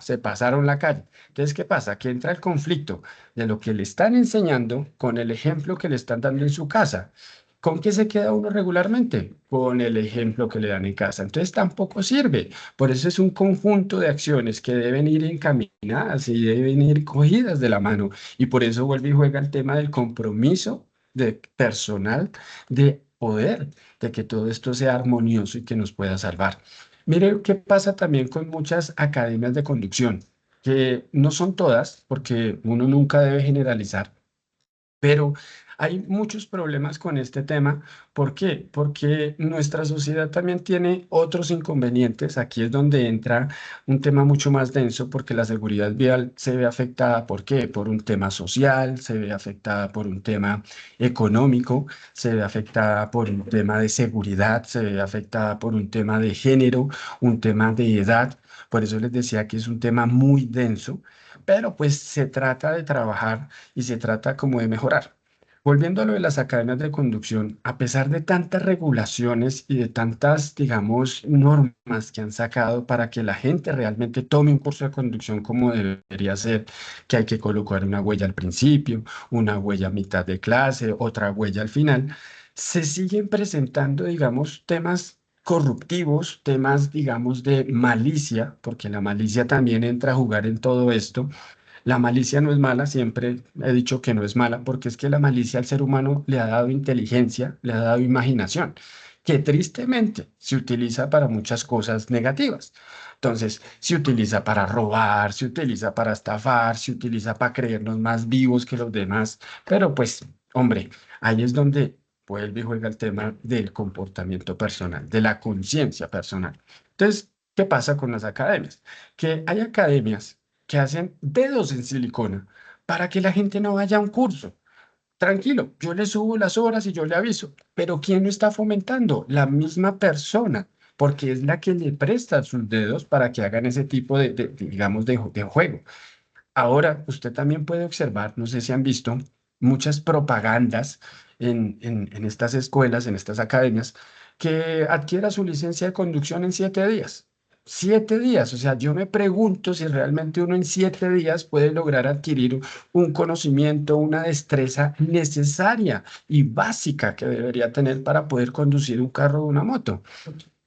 Se pasaron la calle. Entonces, ¿qué pasa? Que entra el conflicto de lo que le están enseñando con el ejemplo que le están dando en su casa. ¿Con qué se queda uno regularmente? Con el ejemplo que le dan en casa. Entonces tampoco sirve. Por eso es un conjunto de acciones que deben ir encaminadas y deben ir cogidas de la mano. Y por eso vuelve y juega el tema del compromiso de personal, de poder, de que todo esto sea armonioso y que nos pueda salvar. Mire qué pasa también con muchas academias de conducción, que no son todas, porque uno nunca debe generalizar, pero hay muchos problemas con este tema. ¿Por qué? Porque nuestra sociedad también tiene otros inconvenientes. Aquí es donde entra un tema mucho más denso, porque la seguridad vial se ve afectada. ¿Por qué? Por un tema social, se ve afectada por un tema económico, se ve afectada por un tema de seguridad, se ve afectada por un tema de género, un tema de edad. Por eso les decía que es un tema muy denso, pero pues se trata de trabajar y se trata como de mejorar. Volviendo a lo de las academias de conducción, a pesar de tantas regulaciones y de tantas, digamos, normas que han sacado para que la gente realmente tome un curso de conducción como debería ser, que hay que colocar una huella al principio, una huella a mitad de clase, otra huella al final, se siguen presentando, digamos, temas corruptivos, temas, digamos, de malicia, porque la malicia también entra a jugar en todo esto. La malicia no es mala, siempre he dicho que no es mala, porque es que la malicia al ser humano le ha dado inteligencia, le ha dado imaginación, que tristemente se utiliza para muchas cosas negativas. Entonces, se utiliza para robar, se utiliza para estafar, se utiliza para creernos más vivos que los demás, pero pues, hombre, ahí es donde vuelve y juega el tema del comportamiento personal, de la conciencia personal. Entonces, ¿qué pasa con las academias? Que hay academias que hacen dedos en silicona para que la gente no vaya a un curso. Tranquilo, yo le subo las horas y yo le aviso, pero ¿quién lo está fomentando? La misma persona, porque es la que le presta sus dedos para que hagan ese tipo digamos, de juego. Ahora, usted también puede observar, no sé si han visto, muchas propagandas en estas escuelas, en estas academias, que adquiera su licencia de conducción en 7 días. 7 días, o sea, yo me pregunto si realmente uno en 7 días puede lograr adquirir un conocimiento, una destreza necesaria y básica que debería tener para poder conducir un carro o una moto.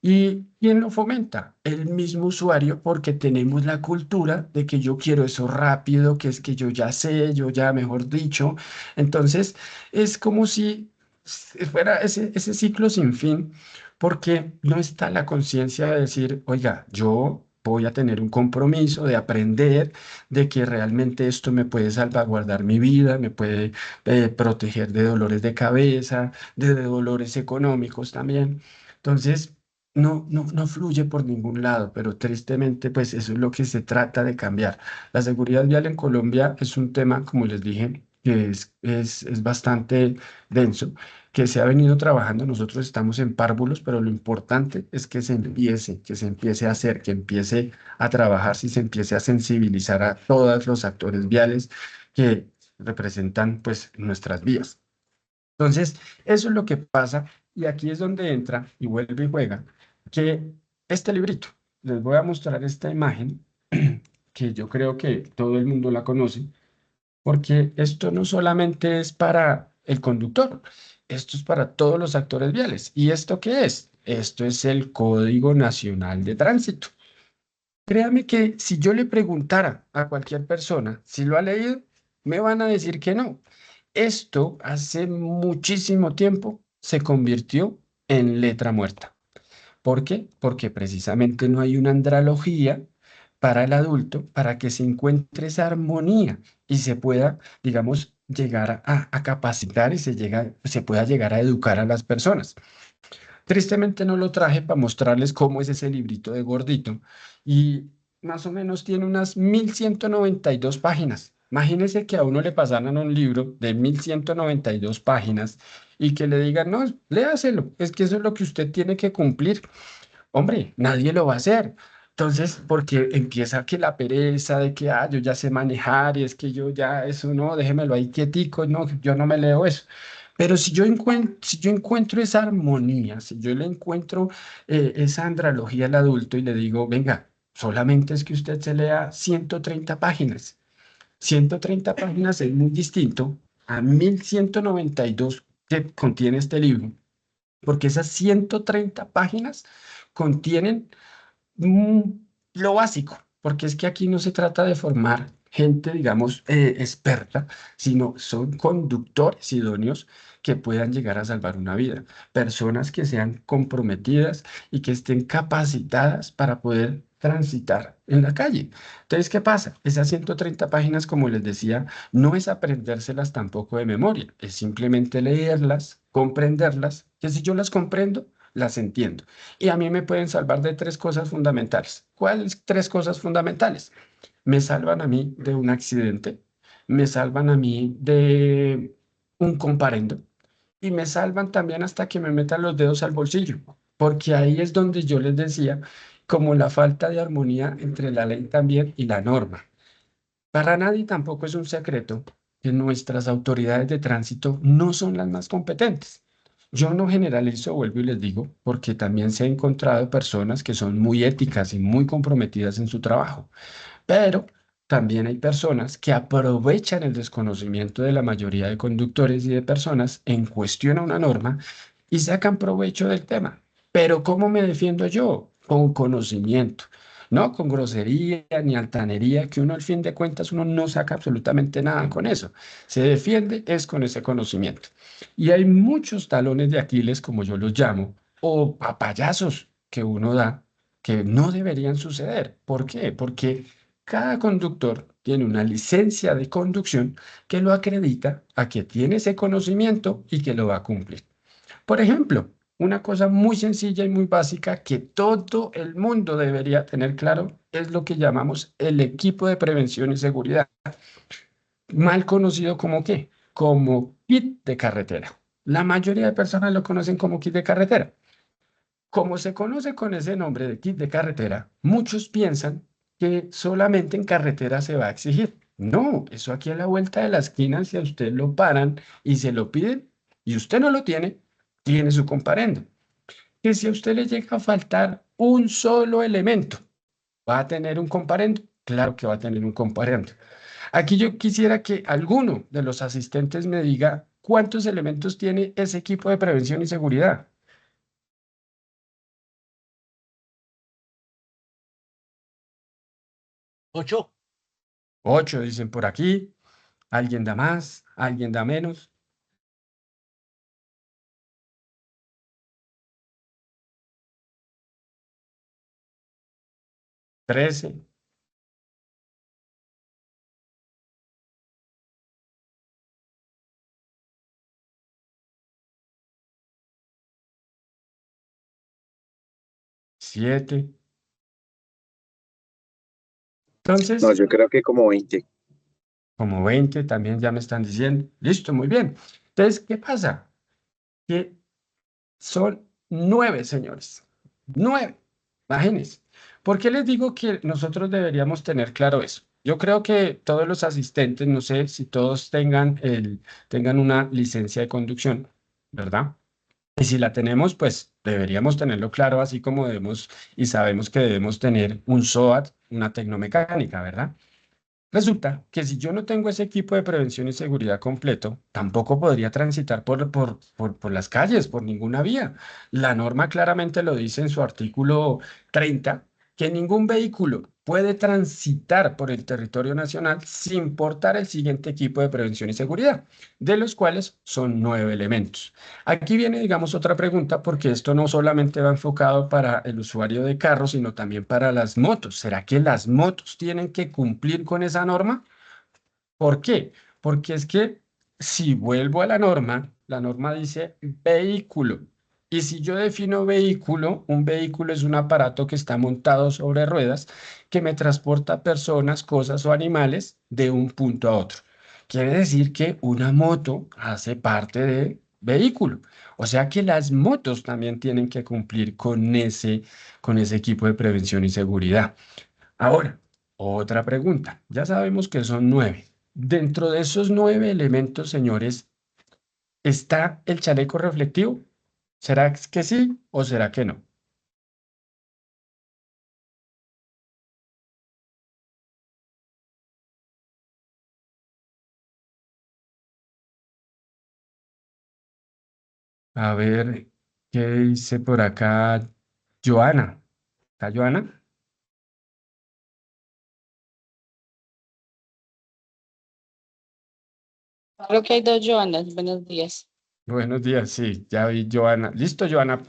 ¿Y quién lo fomenta? El mismo usuario, porque tenemos la cultura de que yo quiero eso rápido, que es que yo ya sé, yo ya, mejor dicho. Entonces, es como si fuera ese ciclo sin fin, porque no está la conciencia de decir, oiga, yo voy a tener un compromiso de aprender, de que realmente esto me puede salvaguardar mi vida, me puede proteger de dolores de cabeza, de dolores económicos también. Entonces, no fluye por ningún lado, pero tristemente, pues eso es lo que se trata de cambiar. La seguridad vial en Colombia es un tema, como les dije, que es bastante denso, que se ha venido trabajando. Nosotros estamos en párvulos, pero lo importante es que se empiece a hacer, que empiece a trabajar, si se empiece a sensibilizar a todos los actores viales que representan, pues, nuestras vías. Entonces, eso es lo que pasa y aquí es donde entra y vuelve y juega, que este librito, les voy a mostrar esta imagen que yo creo que todo el mundo la conoce, porque esto no solamente es para el conductor, esto es para todos los actores viales. ¿Y esto qué es? Esto es el Código Nacional de Tránsito. Créame que si yo le preguntara a cualquier persona si lo ha leído, me van a decir que no. Esto hace muchísimo tiempo se convirtió en letra muerta. ¿Por qué? Porque precisamente no hay una andralogía para el adulto para que se encuentre esa armonía y se pueda, digamos, llegar a capacitar y se pueda llegar a educar a las personas. Tristemente no lo traje para mostrarles cómo es ese librito de gordito y más o menos tiene unas 1192 páginas. Imagínense que a uno le pasaran un libro de 1192 páginas y que le digan, no, léaselo, es que eso es lo que usted tiene que cumplir. Hombre, nadie lo va a hacer. Entonces, porque empieza que la pereza de que, yo ya sé manejar y es que yo ya, eso no, déjemelo ahí quietico, no, yo no me leo eso. Pero si yo encuentro esa armonía, si yo le encuentro esa andralogía al adulto y le digo, venga, solamente es que usted se lea 130 páginas. 130 páginas es muy distinto a 1192 que contiene este libro, porque esas 130 páginas contienen mm, lo básico, porque es que aquí no se trata de formar gente, digamos, experta, sino son conductores idóneos que puedan llegar a salvar una vida, personas que sean comprometidas y que estén capacitadas para poder transitar en la calle. Entonces, ¿qué pasa? Esas 130 páginas, como les decía, no es aprendérselas tampoco de memoria, es simplemente leerlas, comprenderlas, que si yo las comprendo, las entiendo. Y a mí me pueden salvar de tres cosas fundamentales. ¿Cuáles tres cosas fundamentales? Me salvan a mí de un accidente, me salvan a mí de un comparendo y me salvan también hasta que me metan los dedos al bolsillo, porque ahí es donde yo les decía, como la falta de armonía entre la ley también y la norma. Para nadie tampoco es un secreto que nuestras autoridades de tránsito no son las más competentes. Yo no generalizo, vuelvo y les digo, porque también se ha encontrado personas que son muy éticas y muy comprometidas en su trabajo, pero también hay personas que aprovechan el desconocimiento de la mayoría de conductores y de personas en cuestión a una norma y sacan provecho del tema. Pero ¿cómo me defiendo yo? Con conocimiento, no con grosería ni altanería, que uno al fin de cuentas uno no saca absolutamente nada con eso. Se defiende es con ese conocimiento. Y hay muchos talones de Aquiles, como yo los llamo, o papayazos que uno da que no deberían suceder. ¿Por qué? Porque cada conductor tiene una licencia de conducción que lo acredita a que tiene ese conocimiento y que lo va a cumplir. Por ejemplo, una cosa muy sencilla y muy básica que todo el mundo debería tener claro es lo que llamamos el equipo de prevención y seguridad, mal conocido como ¿qué? Como kit de carretera. La mayoría de personas lo conocen como kit de carretera. Como se conoce con ese nombre de kit de carretera, muchos piensan que solamente en carretera se va a exigir. No, eso aquí a la vuelta de la esquina, si a usted lo paran y se lo piden y usted no lo tiene, tiene su comparendo. Que si a usted le llega a faltar un solo elemento, ¿va a tener un comparendo? Claro que va a tener un comparendo. Aquí yo quisiera que alguno de los asistentes me diga cuántos elementos tiene ese equipo de prevención y seguridad. 8. 8 dicen por aquí. ¿Alguien da más? ¿Alguien da menos? 13. 7. No, Entonces, yo creo que como 20. como 20 también ya me están diciendo. Listo, muy bien. Entonces, ¿qué pasa? Que son 9, señores. 9. Imagínense. ¿Por qué les digo que nosotros deberíamos tener claro eso? Yo creo que todos los asistentes, no sé si todos tengan una licencia de conducción, ¿verdad? Y si la tenemos, pues deberíamos tenerlo claro, así como debemos y sabemos que debemos tener un SOAT, una tecnomecánica, ¿verdad? Resulta que si yo no tengo ese equipo de prevención y seguridad completo, tampoco podría transitar por las calles, por ninguna vía. La norma claramente lo dice en su artículo 30, que ningún vehículo puede transitar por el territorio nacional sin portar el siguiente equipo de prevención y seguridad, de los cuales son 9 elementos. Aquí viene, digamos, otra pregunta, porque esto no solamente va enfocado para el usuario de carros, sino también para las motos. ¿Será que las motos tienen que cumplir con esa norma? ¿Por qué? Porque es que si vuelvo a la norma dice vehículo. Y si yo defino vehículo, un vehículo es un aparato que está montado sobre ruedas que me transporta personas, cosas o animales de un punto a otro. Quiere decir que una moto hace parte de vehículo. O sea que las motos también tienen que cumplir con ese equipo de prevención y seguridad. Ahora, otra pregunta. Ya sabemos que son 9. Dentro de esos 9 elementos, señores, ¿está el chaleco reflectivo? ¿Será que sí o será que no? A ver, ¿qué dice por acá Joana? ¿Está Joana? Creo que hay dos Joanas. Buenos días. Buenos días, sí, ya vi Joana. Listo, Joana.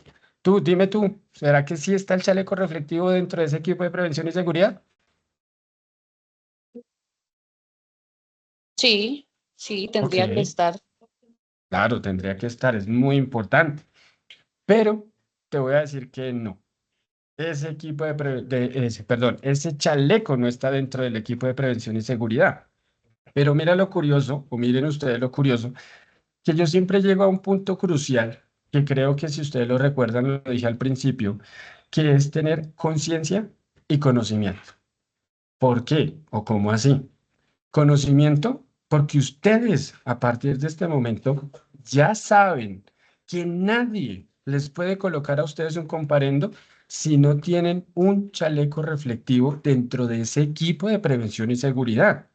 Dime tú, ¿será que sí está el chaleco reflectivo dentro de ese equipo de prevención y seguridad? Sí, sí, Ok, tendría que estar. claro, tendría que estar, es muy importante. Pero te voy a decir que no. Ese equipo perdón, ese chaleco no está dentro del equipo de prevención y seguridad. Pero mira lo curioso, o miren ustedes lo curioso, que yo siempre llego a un punto crucial, que creo que si ustedes lo recuerdan, lo dije al principio, que es tener conciencia y conocimiento. ¿Por qué? ¿O cómo así? Conocimiento, porque ustedes a partir de este momento ya saben que nadie les puede colocar a ustedes un comparendo si no tienen un chaleco reflectivo dentro de ese equipo de prevención y seguridad,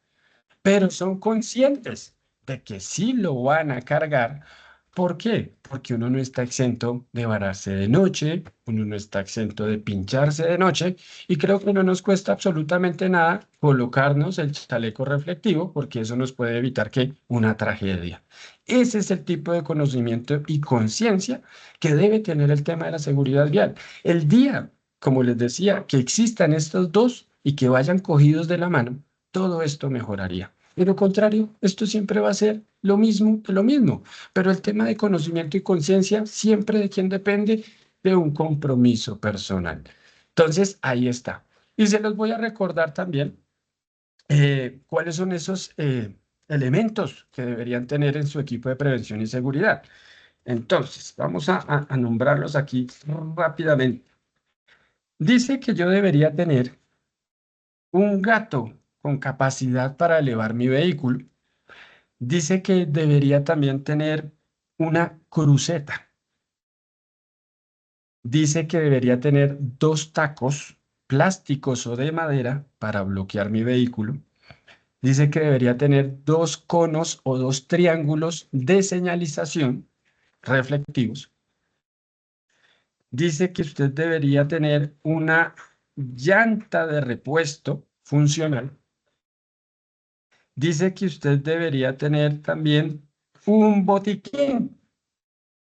pero son conscientes de que sí lo van a cargar. ¿Por qué? Porque uno no está exento de vararse de noche, uno no está exento de pincharse de noche y creo que no nos cuesta absolutamente nada colocarnos el chaleco reflectivo porque eso nos puede evitar que una tragedia. Ese es el tipo de conocimiento y conciencia que debe tener el tema de la seguridad vial. El día, como les decía, que existan estos dos y que vayan cogidos de la mano, todo esto mejoraría. De lo contrario, esto siempre va a ser lo mismo de lo mismo. Pero el tema de conocimiento y conciencia siempre de quién depende de un compromiso personal. Entonces, ahí está. Y se los voy a recordar también cuáles son esos elementos que deberían tener en su equipo de prevención y seguridad. Entonces, vamos a nombrarlos aquí rápidamente. Dice que yo debería tener un gato con capacidad para elevar mi vehículo. Dice que debería también tener una cruceta. Dice que debería tener 2 tacos plásticos o de madera para bloquear mi vehículo. Dice que debería tener 2 conos o 2 triángulos de señalización reflectivos. Dice que usted debería tener una llanta de repuesto funcional, dice que usted debería tener también un botiquín.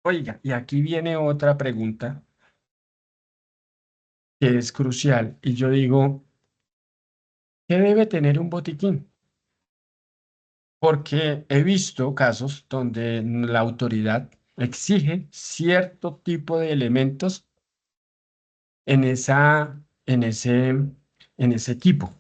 Oiga, y aquí viene otra pregunta que es crucial. Y yo digo, ¿qué debe tener un botiquín? Porque he visto casos donde la autoridad exige cierto tipo de elementos en ese equipo.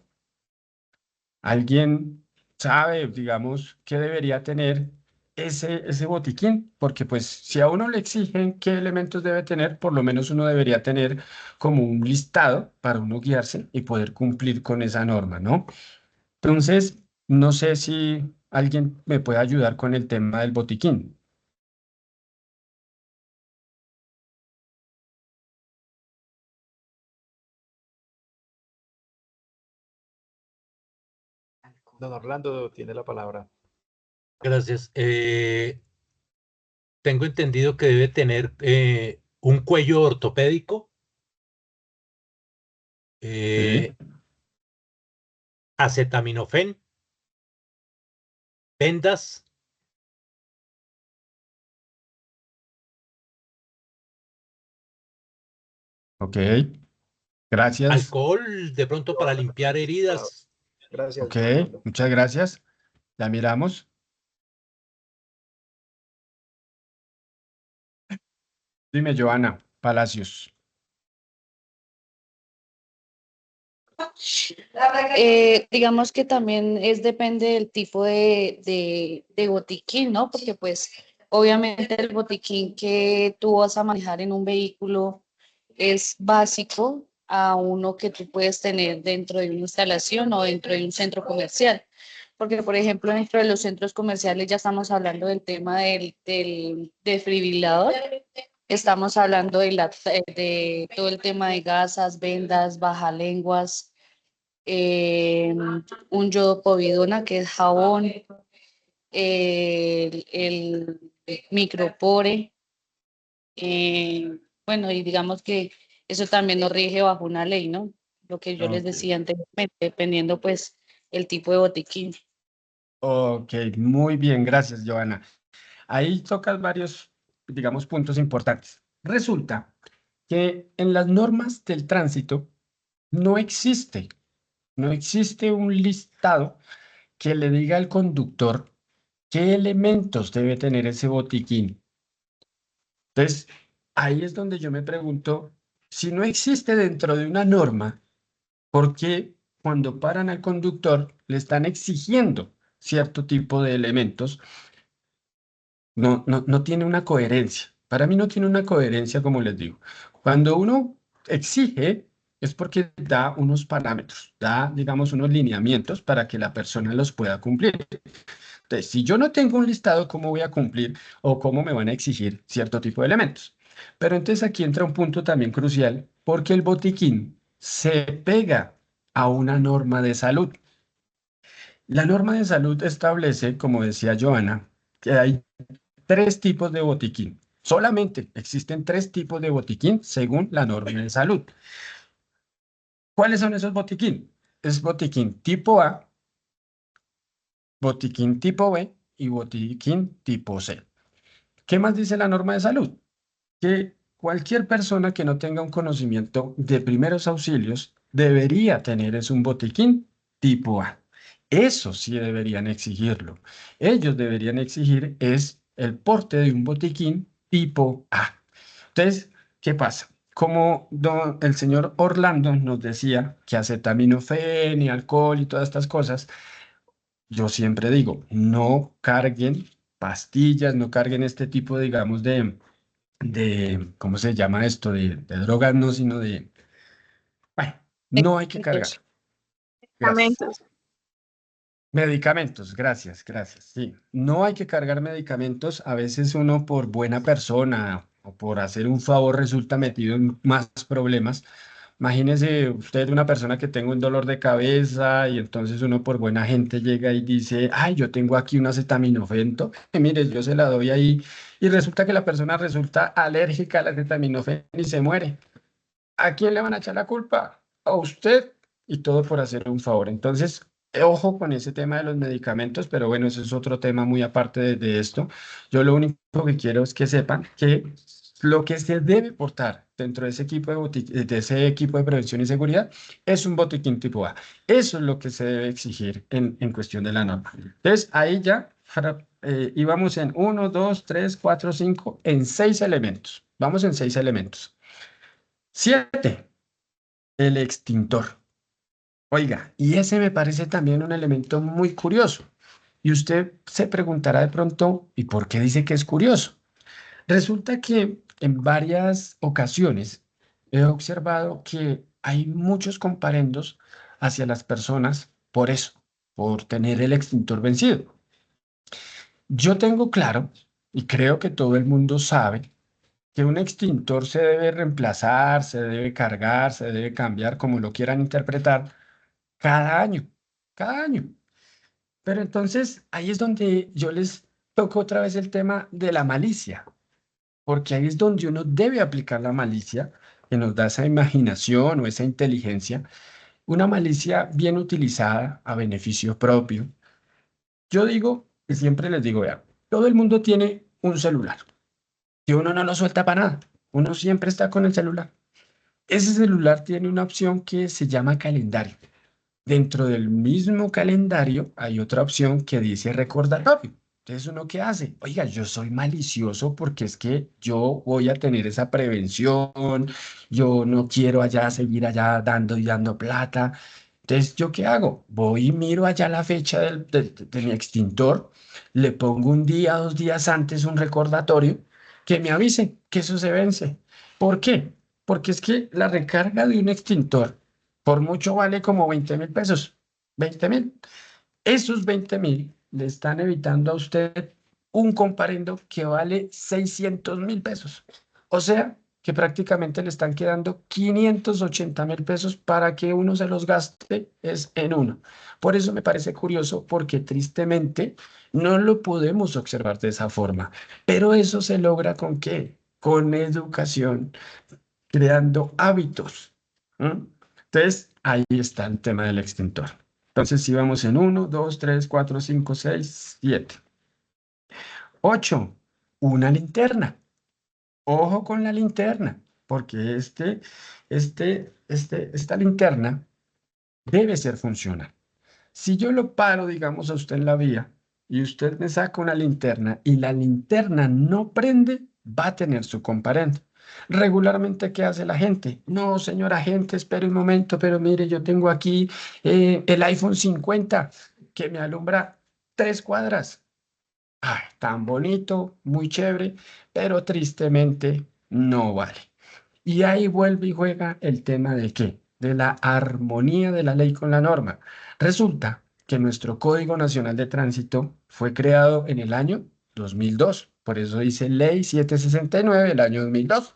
¿Alguien sabe, digamos, qué debería tener ese botiquín? Porque pues si a uno le exigen qué elementos debe tener, por lo menos uno debería tener como un listado para uno guiarse y poder cumplir con esa norma, ¿no? Entonces, no sé si alguien me puede ayudar con el tema del botiquín. Don Orlando tiene la palabra. Gracias. Tengo entendido que debe tener un cuello ortopédico, Sí, acetaminofén, vendas, ok, gracias. alcohol, de pronto para limpiar heridas. Gracias, Ok, don Orlando. muchas gracias. Ya miramos. Dime, Joana Palacios. Digamos que también depende del tipo de botiquín, ¿no? Porque pues obviamente el botiquín que tú vas a manejar en un vehículo es básico a uno que tú puedes tener dentro de una instalación o dentro de un centro comercial. Porque, por ejemplo, dentro de los centros comerciales ya estamos hablando del tema del desfibrilador, estamos hablando de todo el tema de gasas, vendas, bajalenguas, eh, un yodopovidona, que es jabón, el micropore, bueno, y digamos que eso también nos rige bajo una ley, ¿no? Lo que yo les Ok, decía anteriormente, dependiendo pues el tipo de botiquín. ok, muy bien, gracias, Joana. Ahí tocas varios, digamos, puntos importantes. Resulta que en las normas del tránsito no existe, no existe un listado que le diga al conductor qué elementos debe tener ese botiquín. Entonces, ahí es donde yo me pregunto, si no existe dentro de una norma, ¿por qué cuando paran al conductor le están exigiendo cierto tipo de elementos? No tiene una coherencia. Para mí no tiene una coherencia, como les digo. Cuando uno exige, es porque da unos parámetros, da, digamos, unos lineamientos para que la persona los pueda cumplir. Entonces, si yo no tengo un listado, ¿cómo voy a cumplir o cómo me van a exigir cierto tipo de elementos? Pero entonces aquí entra un punto también crucial, porque el botiquín se pega a una norma de salud. La norma de salud establece, como decía Joana, que hay tres tipos de botiquín. Solamente existen tres tipos de botiquín según la norma de salud. ¿Cuáles son esos botiquín? Es botiquín tipo A, botiquín tipo B y botiquín tipo C. ¿Qué más dice la norma de salud? Que cualquier persona que no tenga un conocimiento de primeros auxilios debería tener es un botiquín tipo A. Eso sí deberían exigirlo. Ellos deberían exigir es el porte de un botiquín tipo A. Entonces, ¿qué pasa? Como el señor Orlando nos decía que acetaminofén y alcohol y todas estas cosas, yo siempre digo, no carguen pastillas, no carguen este tipo, digamos, ¿cómo se llama esto? De drogas, no, sino bueno, no hay que cargar. Gracias. Medicamentos, gracias, gracias. Sí, no hay que cargar medicamentos. A veces uno por buena persona o por hacer un favor resulta metido en más problemas. Imagínese usted una persona que tenga un dolor de cabeza y entonces uno por buena gente llega y dice, ay, yo tengo aquí un acetaminofén, y mire, yo se la doy ahí y resulta que la persona resulta alérgica al acetaminofén y se muere. ¿A quién le van a echar la culpa? ¿A usted y todo por hacer un favor. Entonces, ojo con ese tema de los medicamentos, pero bueno, eso es otro tema muy aparte de esto. Yo lo único que quiero es que sepan que lo que se debe portar dentro de ese equipo de ese equipo de prevención y seguridad es un botiquín tipo A. Eso es lo que se debe exigir en cuestión de la norma. Entonces, ahí ya íbamos en 1, 2, 3, 4, 5, en 6 elementos. Vamos en 6 elementos. 7, el extintor. Oiga, y ese me parece también un elemento muy curioso. Y usted se preguntará de pronto, ¿y por qué dice que es curioso? Resulta que en varias ocasiones he observado que hay muchos comparendos hacia las personas por eso, por tener el extintor vencido. Yo tengo claro, y creo que todo el mundo sabe, que un extintor se debe reemplazar, se debe cargar, se debe cambiar, como lo quieran interpretar, cada año, cada año. Pero entonces ahí es donde yo les toco otra vez el tema de la malicia, porque ahí es donde uno debe aplicar la malicia, que nos da esa imaginación o esa inteligencia, una malicia bien utilizada a beneficio propio. Yo digo, y siempre les digo, vean, todo el mundo tiene un celular, que uno no lo suelta para nada, uno siempre está con el celular. Ese celular tiene una opción que se llama calendario. Dentro del mismo calendario hay otra opción que dice recordatorio. Entonces, ¿uno qué hace? Oiga, yo soy malicioso porque es que yo voy a tener esa prevención, yo no quiero allá seguir allá dando y dando plata. Entonces, ¿yo qué hago? Voy y miro allá la fecha de mi extintor, le pongo un día, 2 días antes un recordatorio que me avise que eso se vence. ¿Por qué? Porque es que la recarga de un extintor por mucho vale como 20.000 pesos. 20.000. Esos 20.000 le están evitando a usted un comparendo que vale 600.000 pesos. O sea, que prácticamente le están quedando 580.000 pesos para que uno se los gaste es en uno. Por eso me parece curioso, porque tristemente no lo podemos observar de esa forma. Pero eso se logra ¿con qué? Con educación, creando hábitos. ¿M? Entonces, ahí está el tema del extintor. Entonces, si vamos en 1, 2, 3, 4, 5, 6, 7. 8, una linterna. Ojo con la linterna, porque esta linterna debe ser funcional. Si yo lo paro, digamos, a usted en la vía y usted me saca una linterna y la linterna no prende, va a tener su comparendo. Regularmente, ¿qué hace la gente? No, señora gente, espere un momento, pero mire, yo tengo aquí el iPhone 50 que me alumbra 3 cuadras. Ay, tan bonito, muy chévere, pero tristemente no vale. Y ahí vuelve y juega el tema de qué, de la armonía de la ley con la norma. Resulta que nuestro Código Nacional de Tránsito fue creado en el año 2002, por eso dice Ley 769 del año 2002.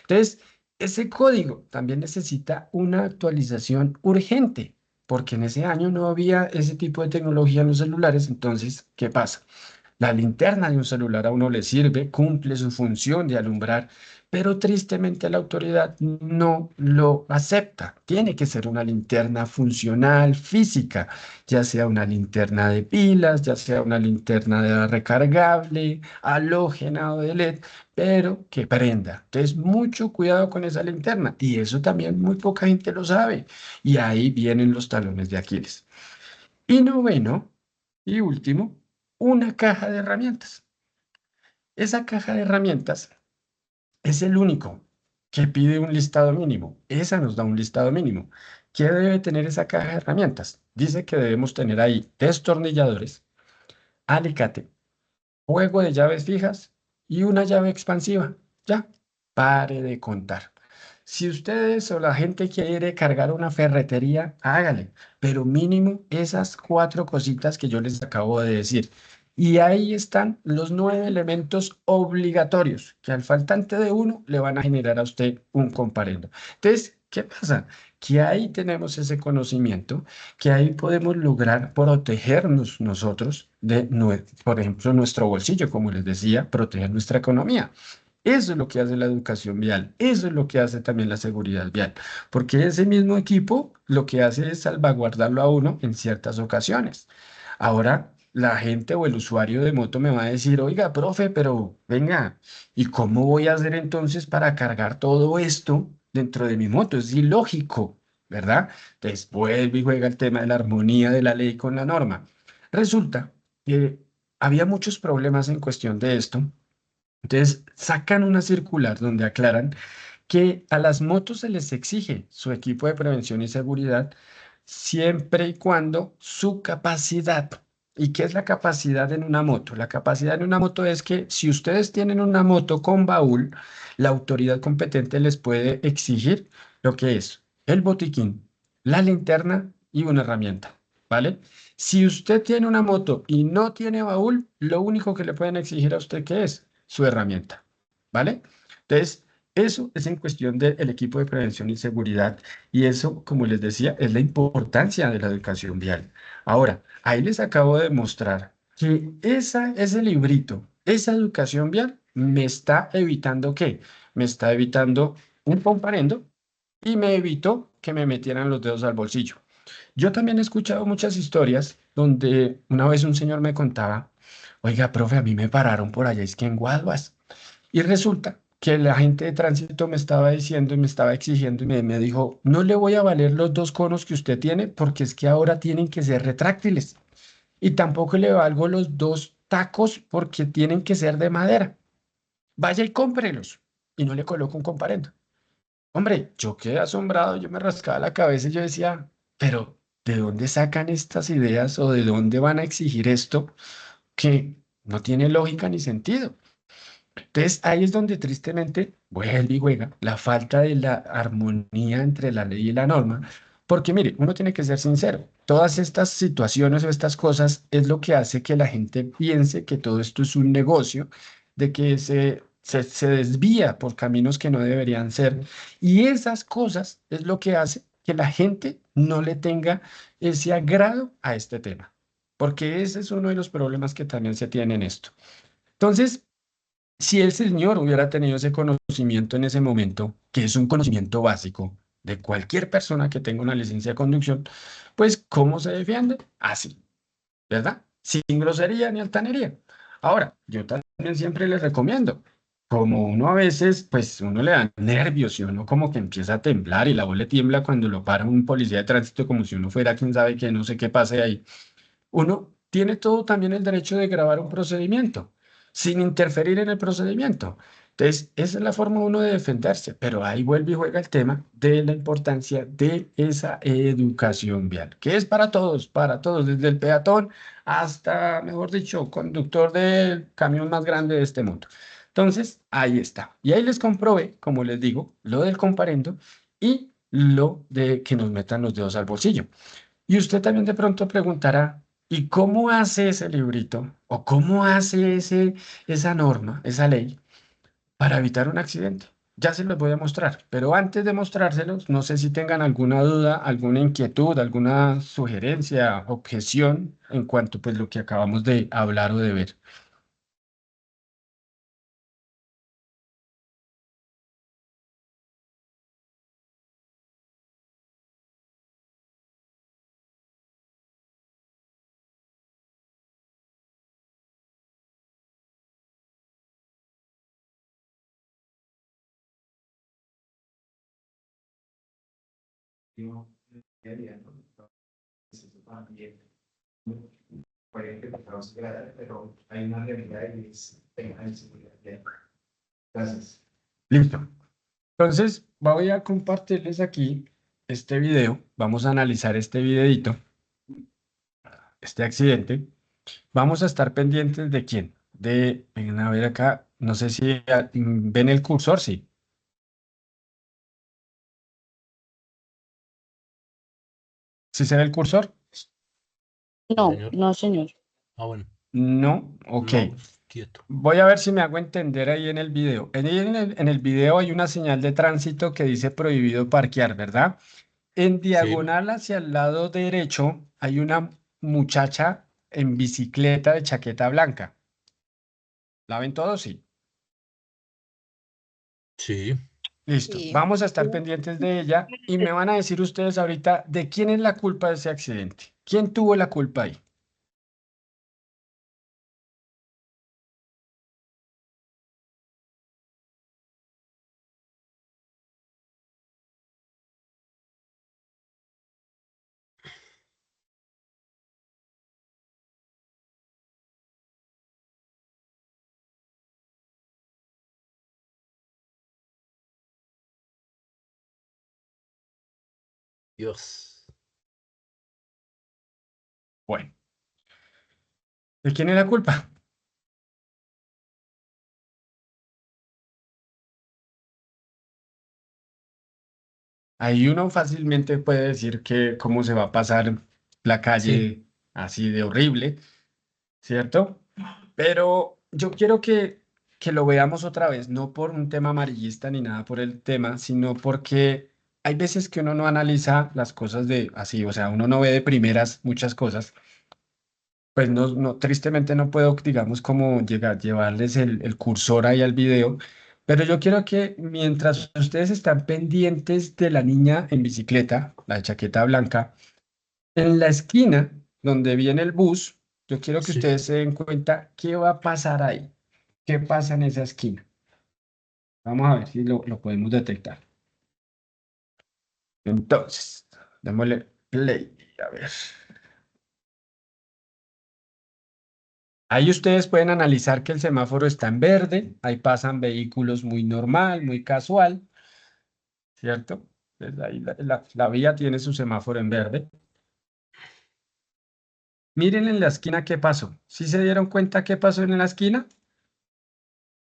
Entonces, ese código también necesita una actualización urgente, porque en ese año no había ese tipo de tecnología en los celulares. Entonces, ¿qué pasa? La linterna de un celular a uno le sirve, cumple su función de alumbrar, pero tristemente la autoridad no lo acepta. Tiene que ser una linterna funcional, física, ya sea una linterna de pilas, ya sea una linterna de recargable, halógena o de LED, pero que prenda. Entonces, mucho cuidado con esa linterna. Y eso también muy poca gente lo sabe. Y ahí vienen los talones de Aquiles. Y noveno y último, una caja de herramientas. Esa caja de herramientas es el único que pide un listado mínimo. Esa nos da un listado mínimo. ¿Qué debe tener esa caja de herramientas? Dice que debemos tener ahí destornilladores, alicate, juego de llaves fijas y una llave expansiva. Ya, pare de contar. Si ustedes o la gente quiere cargar una ferretería, hágale, pero mínimo esas 4 cositas que yo les acabo de decir. Y ahí están los 9 elementos obligatorios que al faltante de uno le van a generar a usted un comparendo. Entonces, ¿qué pasa? Que ahí tenemos ese conocimiento, que ahí podemos lograr protegernos nosotros de, por ejemplo, nuestro bolsillo, como les decía, proteger nuestra economía. Eso es lo que hace la educación vial, eso es lo que hace también la seguridad vial, porque ese mismo equipo lo que hace es salvaguardarlo a uno en ciertas ocasiones. Ahora, la gente o el usuario de moto me va a decir, oiga, profe, pero venga, ¿y cómo voy a hacer entonces para cargar todo esto dentro de mi moto? Es ilógico, ¿verdad? Entonces vuelve y juega el tema de la armonía de la ley con la norma. Resulta que había muchos problemas en cuestión de esto. Entonces, sacan una circular donde aclaran que a las motos se les exige su equipo de prevención y seguridad siempre y cuando su capacidad. ¿Y qué es la capacidad en una moto? La capacidad en una moto es que si ustedes tienen una moto con baúl, la autoridad competente les puede exigir lo que es el botiquín, la linterna y una herramienta, ¿vale? Si usted tiene una moto y no tiene baúl, lo único que le pueden exigir a usted que es su herramienta, ¿vale? Entonces, eso es en cuestión del equipo de prevención y seguridad y eso, como les decía, es la importancia de la educación vial. Ahora, ahí les acabo de mostrar que ese librito, esa educación vial, me está evitando ¿qué? Me está evitando un comparendo y me evitó que me metieran los dedos al bolsillo. Yo también he escuchado muchas historias donde una vez un señor me contaba, oiga, profe, a mí me pararon por allá, es que en Guaduas. Y resulta que el agente de tránsito me estaba diciendo y me estaba exigiendo y me dijo, no le voy a valer los dos conos que usted tiene porque es que ahora tienen que ser retráctiles. Y tampoco le valgo los dos tacos porque tienen que ser de madera. Vaya y cómprelos. Y no le coloco un comparendo. Hombre, yo quedé asombrado, yo me rascaba la cabeza y yo decía, pero ¿de dónde sacan estas ideas o de dónde van a exigir esto que no tiene lógica ni sentido? Entonces, ahí es donde tristemente vuelve y juega la falta de la armonía entre la ley y la norma, porque mire, uno tiene que ser sincero, todas estas situaciones o estas cosas es lo que hace que la gente piense que todo esto es un negocio, de que se desvía por caminos que no deberían ser, y esas cosas es lo que hace que la gente no le tenga ese agrado a este tema, porque ese es uno de los problemas que también se tiene en esto. Entonces, si el señor hubiera tenido ese conocimiento en ese momento, que es un conocimiento básico de cualquier persona que tenga una licencia de conducción, pues ¿cómo se defiende? Así, ¿verdad? Sin grosería ni altanería. Ahora, yo también siempre les recomiendo, como uno a veces, pues uno le da nervios y uno como que empieza a temblar y la voz le tiembla cuando lo para un policía de tránsito como si uno fuera quién sabe qué, no sé qué pase ahí. Uno tiene todo también el derecho de grabar un procedimiento sin interferir en el procedimiento. Entonces, esa es la forma uno de defenderse, pero ahí vuelve y juega el tema de la importancia de esa educación vial, que es para todos, desde el peatón hasta, mejor dicho, conductor del camión más grande de este mundo. Entonces, ahí está. Y ahí les comprobé, como les digo, lo del comparendo y lo de que nos metan los dedos al bolsillo. Y usted también de pronto preguntará, ¿y cómo hace ese librito o cómo hace esa norma, esa ley para evitar un accidente? Ya se los voy a mostrar, pero antes de mostrárselos, no sé si tengan alguna duda, alguna inquietud, alguna sugerencia, objeción en cuanto pues lo que acabamos de hablar o de ver. Listo. Entonces, voy a compartirles aquí este video. Vamos a analizar este videito, este accidente. Vamos a estar pendientes de quién. Vengan a ver acá, no sé si ven el cursor, sí. ¿Sí se ve el cursor? No, Señor. no, señor. Ah, bueno. No, ok. No, quieto. Voy a ver si me hago entender ahí en el video. En el video hay una señal de tránsito que dice prohibido parquear, ¿verdad? En Sí, diagonal hacia el lado derecho hay una muchacha en bicicleta de chaqueta blanca. ¿La ven todos? Sí. Sí. Listo, Sí. vamos a estar pendientes de ella y me van a decir ustedes ahorita de quién es la culpa de ese accidente. ¿Quién tuvo la culpa ahí? Dios. Bueno, ¿de quién es la culpa? Ahí uno fácilmente puede decir que cómo se va a pasar la Sí. calle así de horrible, ¿cierto? Pero yo quiero que lo veamos otra vez, no por un tema amarillista ni nada por el tema, sino porque hay veces que uno no analiza las cosas de así, o sea, uno no ve de primeras muchas cosas. Pues no, tristemente no puedo, digamos, como llevarles el cursor ahí al video, pero yo quiero que mientras ustedes están pendientes de la niña en bicicleta, la chaqueta blanca, en la esquina donde viene el bus, yo quiero que Sí. ustedes se den cuenta qué va a pasar ahí, qué pasa en esa esquina. Vamos a ver si lo podemos detectar. Entonces, démosle play, a ver. Ahí ustedes pueden analizar que el semáforo está en verde, ahí pasan vehículos muy normal, muy casual, ¿cierto? Entonces ahí la vía tiene su semáforo en verde. Miren en la esquina qué pasó. ¿Sí se dieron cuenta qué pasó en la esquina?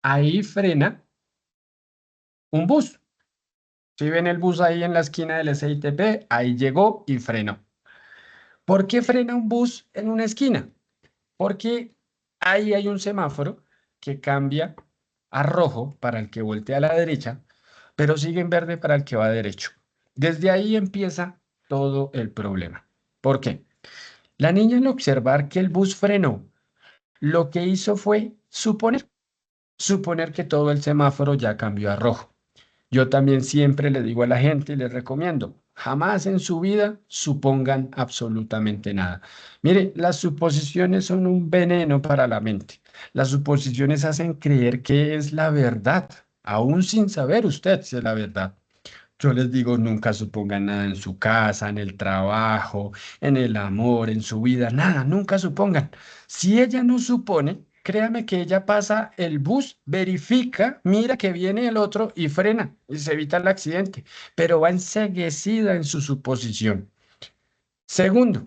Ahí frena un bus. Si ven el bus ahí en la esquina del SITP, ahí llegó y frenó. ¿Por qué frena un bus en una esquina? Porque ahí hay un semáforo que cambia a rojo para el que voltea a la derecha, pero sigue en verde para el que va derecho. Desde ahí empieza todo el problema. ¿Por qué? La niña al observar que el bus frenó, lo que hizo fue suponer que todo el semáforo ya cambió a rojo. Yo también siempre le digo a la gente y les recomiendo, jamás en su vida supongan absolutamente nada. Mire, las suposiciones son un veneno para la mente. Las suposiciones hacen creer que es la verdad, aún sin saber usted si es la verdad. Yo les digo, nunca supongan nada en su casa, en el trabajo, en el amor, en su vida, nada, nunca supongan. Si ella no supone, créame que ella pasa el bus, verifica, mira que viene el otro y frena y se evita el accidente, pero va enceguecida en su suposición. Segundo,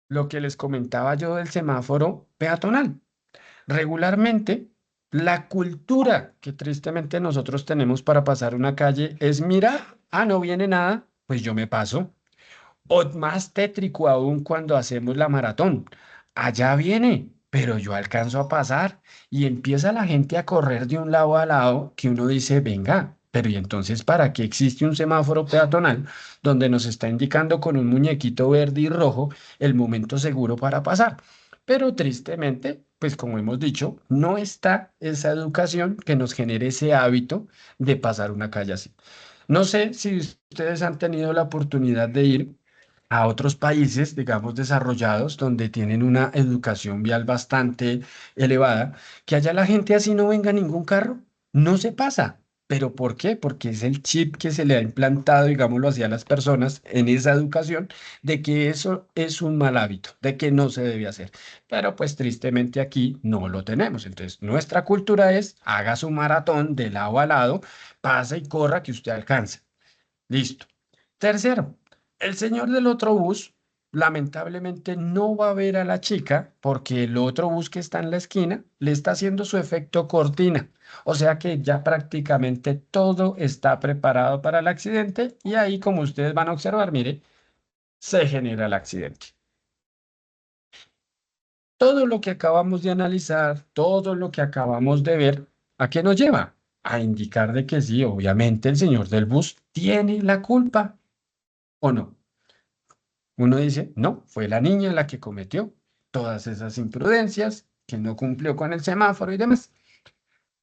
lo que les comentaba yo del semáforo peatonal. Regularmente, la cultura que tristemente nosotros tenemos para pasar una calle es mirar, no viene nada, pues yo me paso. O más tétrico aún cuando hacemos la maratón. Allá viene, pero yo alcanzo a pasar y empieza la gente a correr de un lado a lado que uno dice, venga, pero ¿y entonces para qué existe un semáforo peatonal donde nos está indicando con un muñequito verde y rojo el momento seguro para pasar? Pero tristemente, pues como hemos dicho, no está esa educación que nos genere ese hábito de pasar una calle así. No sé si ustedes han tenido la oportunidad de ir a otros países, digamos, desarrollados, donde tienen una educación vial bastante elevada, que allá la gente así no venga ningún carro, no se pasa. ¿Pero por qué? Porque es el chip que se le ha implantado, digámoslo así, a las personas en esa educación, de que eso es un mal hábito, de que no se debe hacer. Pero pues tristemente aquí no lo tenemos. Entonces, nuestra cultura es, haga su maratón de lado a lado, pasa y corra que usted alcanza. Listo. Tercero, el señor del otro bus lamentablemente no va a ver a la chica porque el otro bus que está en la esquina le está haciendo su efecto cortina. O sea que ya prácticamente todo está preparado para el accidente y ahí, como ustedes van a observar, mire, se genera el accidente. Todo lo que acabamos de analizar, todo lo que acabamos de ver, ¿a qué nos lleva? A indicar de que sí, obviamente el señor del bus tiene la culpa, ¿o no? Uno dice, no, fue la niña la que cometió todas esas imprudencias, que no cumplió con el semáforo y demás.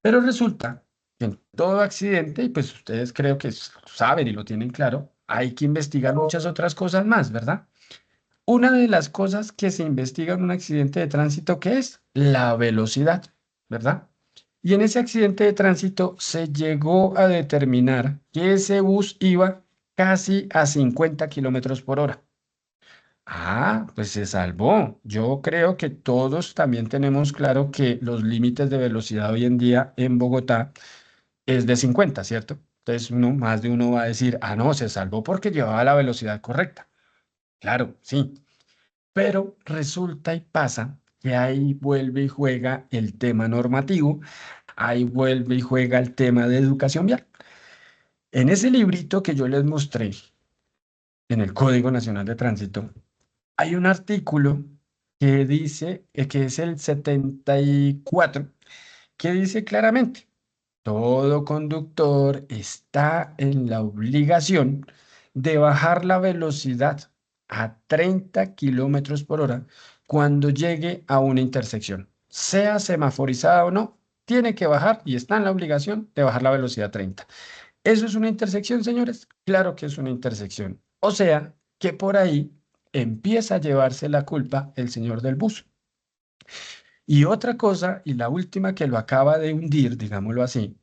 Pero resulta En todo accidente, y pues ustedes creo que saben y lo tienen claro, hay que investigar muchas otras cosas más, ¿verdad? Una de las cosas que se investiga en un accidente de tránsito, ¿qué es? La velocidad, ¿verdad? Y en ese accidente de tránsito se llegó a determinar que ese bus iba casi a 50 kilómetros por hora. Ah, pues se salvó. Yo creo que todos también tenemos claro que los límites de velocidad hoy en día en Bogotá es de 50, ¿cierto? Entonces, más de uno va a decir, ah, no, se salvó porque llevaba la velocidad correcta. Claro, sí. Pero resulta y pasa que ahí vuelve y juega el tema normativo, ahí vuelve y juega el tema de educación vial. En ese librito que yo les mostré, en el Código Nacional de Tránsito, hay un artículo que dice, que es el 74, que dice claramente, todo conductor está en la obligación de bajar la velocidad a 30 kilómetros por hora cuando llegue a una intersección. Sea semaforizada o no, tiene que bajar y está en la obligación de bajar la velocidad a 30. ¿Eso es una intersección, señores? Claro que es una intersección. O sea, que por ahí empieza a llevarse la culpa el señor del bus. Y otra cosa, y la última que lo acaba de hundir, digámoslo así,